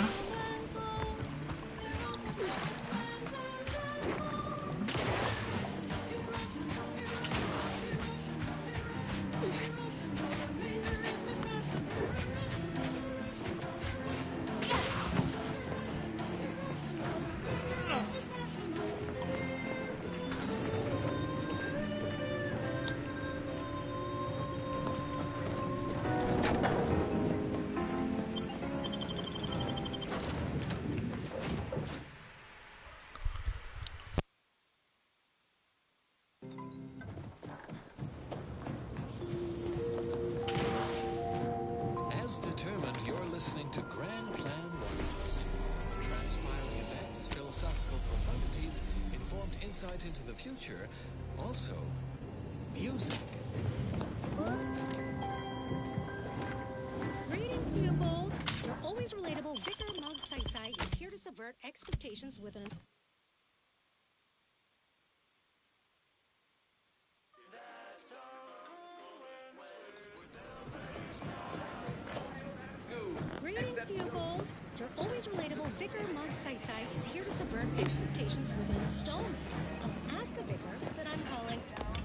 As determined, you're listening to Grand Plan Warriors. transpiring events, philosophical profundities, informed insight into the future, also music. Greetings, pupils. Your always relatable Vicar Mug Sai is here to subvert expectations with an... Greetings, pupils. Your always relatable Vicar Mug Sai is here to subvert expectations with an installment of Ask a Vicar that I'm calling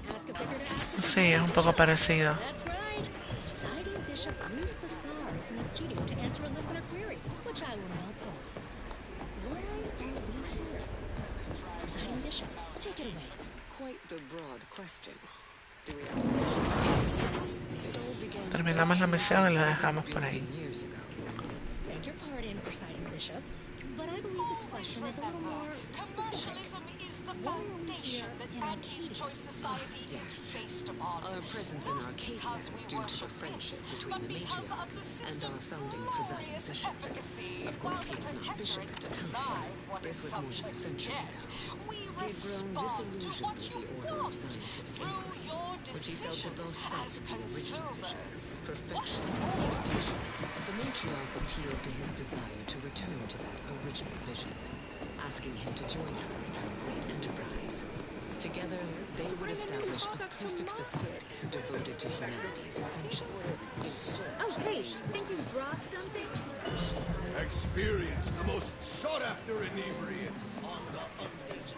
Ask a Vicar to Ask a Vicar. Sí, es un poco parecido. That's right. Presiding Bishop Ruth Bassar is in the studio to answer a listener query, which I will now pose. Why are we here? Presiding Bishop, take it away. Quite the broad question. Do we have sufficient time? It all began Terminamos la misión y la dejamos por ahí. years ago. Beg your pardon, Presiding Bishop, but I believe this question is a little more specific. Is the foundation that Auntie's Choice Society is based upon. Our presence in Arcadia is due to the friendship between the matriarch and our founding presiding bishop. Of course, he was not bishop at the time. This was more than a century ago. He had grown disillusioned with the order of scientific inquiry, which he felt had lost sight of the original vision, perfection and meditation. The matriarch appealed to his desire to return to that original vision, asking him to join her in her great enterprise. Together, they would establish a perfect society devoted to humanity's essential. Oh, hey, think you draw something? Experience the most sought-after inebriants on the unstaged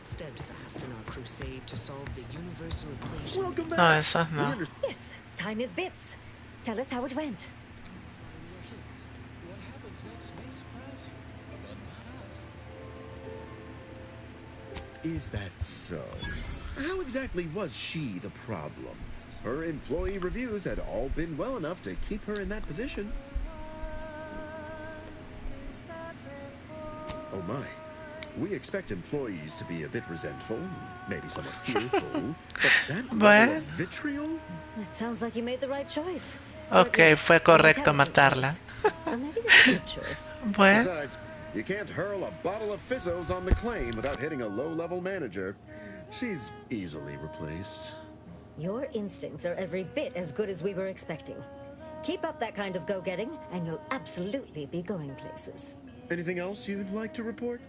Steadfast in our crusade to solve the universal equation. Welcome back. No, esas no. Yes, time is bits. Tell us how it went. What happens next may surprise you, but not us. Is that so? How exactly was she the problem? Her employee reviews had all been well enough to keep her in that position. Oh my. We expect employees to be a bit resentful, maybe somewhat fearful, but that level of vitriol? It sounds like you made the right choice. Ok, fue correcto matarla. Or maybe the good choice. Bueno. Besides, you can't hurl a bottle of fizzos on the claim without hitting a low-level manager. She's easily replaced. Your instincts are every bit as good as we were expecting. Keep up that kind of go-getting, and you'll absolutely be going places. Anything else you'd like to report?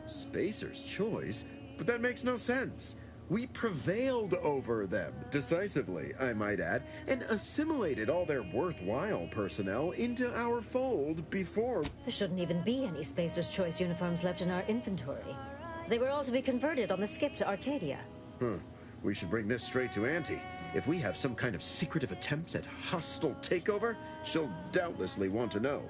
Spacer's choice? But that makes no sense. We prevailed over them, decisively, I might add, and assimilated all their worthwhile personnel into our fold before... There shouldn't even be any Spacer's Choice uniforms left in our inventory. They were all to be converted on the skip to Arcadia. We should bring this straight to Auntie. If we have some kind of secretive attempts at hostile takeover, she'll doubtlessly want to know.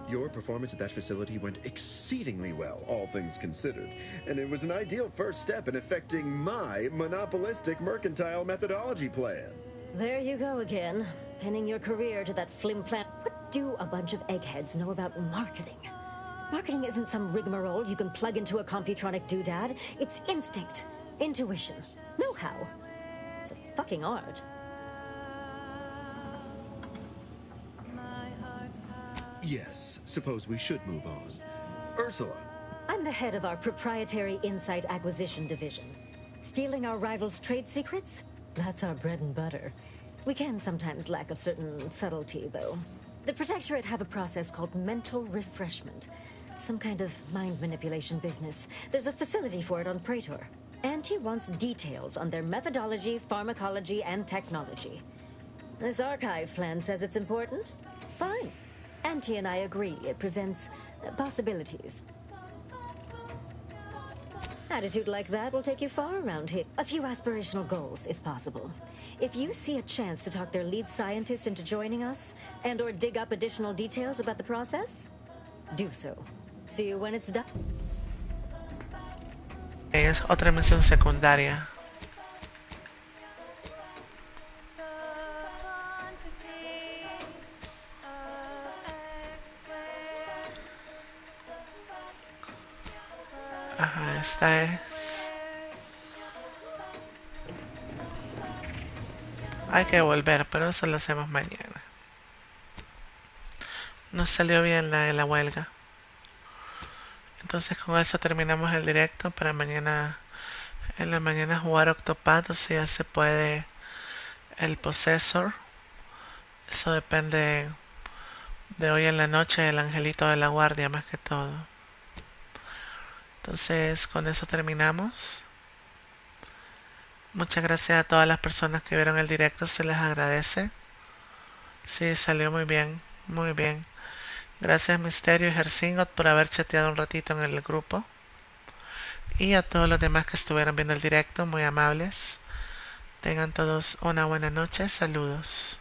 Your performance at that facility went exceedingly well, all things considered. And it was an ideal first step in effecting my monopolistic mercantile methodology plan. There you go again, pinning your career to that flim-flam. What do a bunch of eggheads know about marketing? Marketing isn't some rigmarole you can plug into a computronic doodad. It's instinct, intuition, know-how. It's a fucking art. Yes, suppose we should move on. Ursula. I'm the head of our proprietary insight acquisition division. Stealing our rivals' trade secrets? That's our bread and butter. We can sometimes lack a certain subtlety, though. The Protectorate have a process called mental refreshment. Some kind of mind manipulation business. There's a facility for it on Praetor. Auntie wants details on their methodology, pharmacology, and technology. This archive plan says it's important? Fine. Auntie and I agree it presents possibilities. Attitude like that will take you far around here. A few aspirational goals, if possible. If you see a chance to talk their lead scientist into joining us, and/or dig up additional details about the process, do so. See you when it's done. Es otra misión secundaria. Ajá, esta es. Hay que volver, pero eso lo hacemos mañana. Nos salió bien la huelga. Entonces con eso terminamos el directo para mañana. En la mañana jugar Octopad, o sea, se puede el Possessor. Eso depende de hoy en la noche, el angelito de la guardia más que todo. Entonces con eso terminamos. Muchas gracias a todas las personas que vieron el directo, se les agradece. Sí, salió muy bien, muy bien. Gracias Misterio y Herzingot por haber chateado un ratito en el grupo. Y a todos los demás que estuvieron viendo el directo, muy amables. Tengan todos una buena noche. Saludos.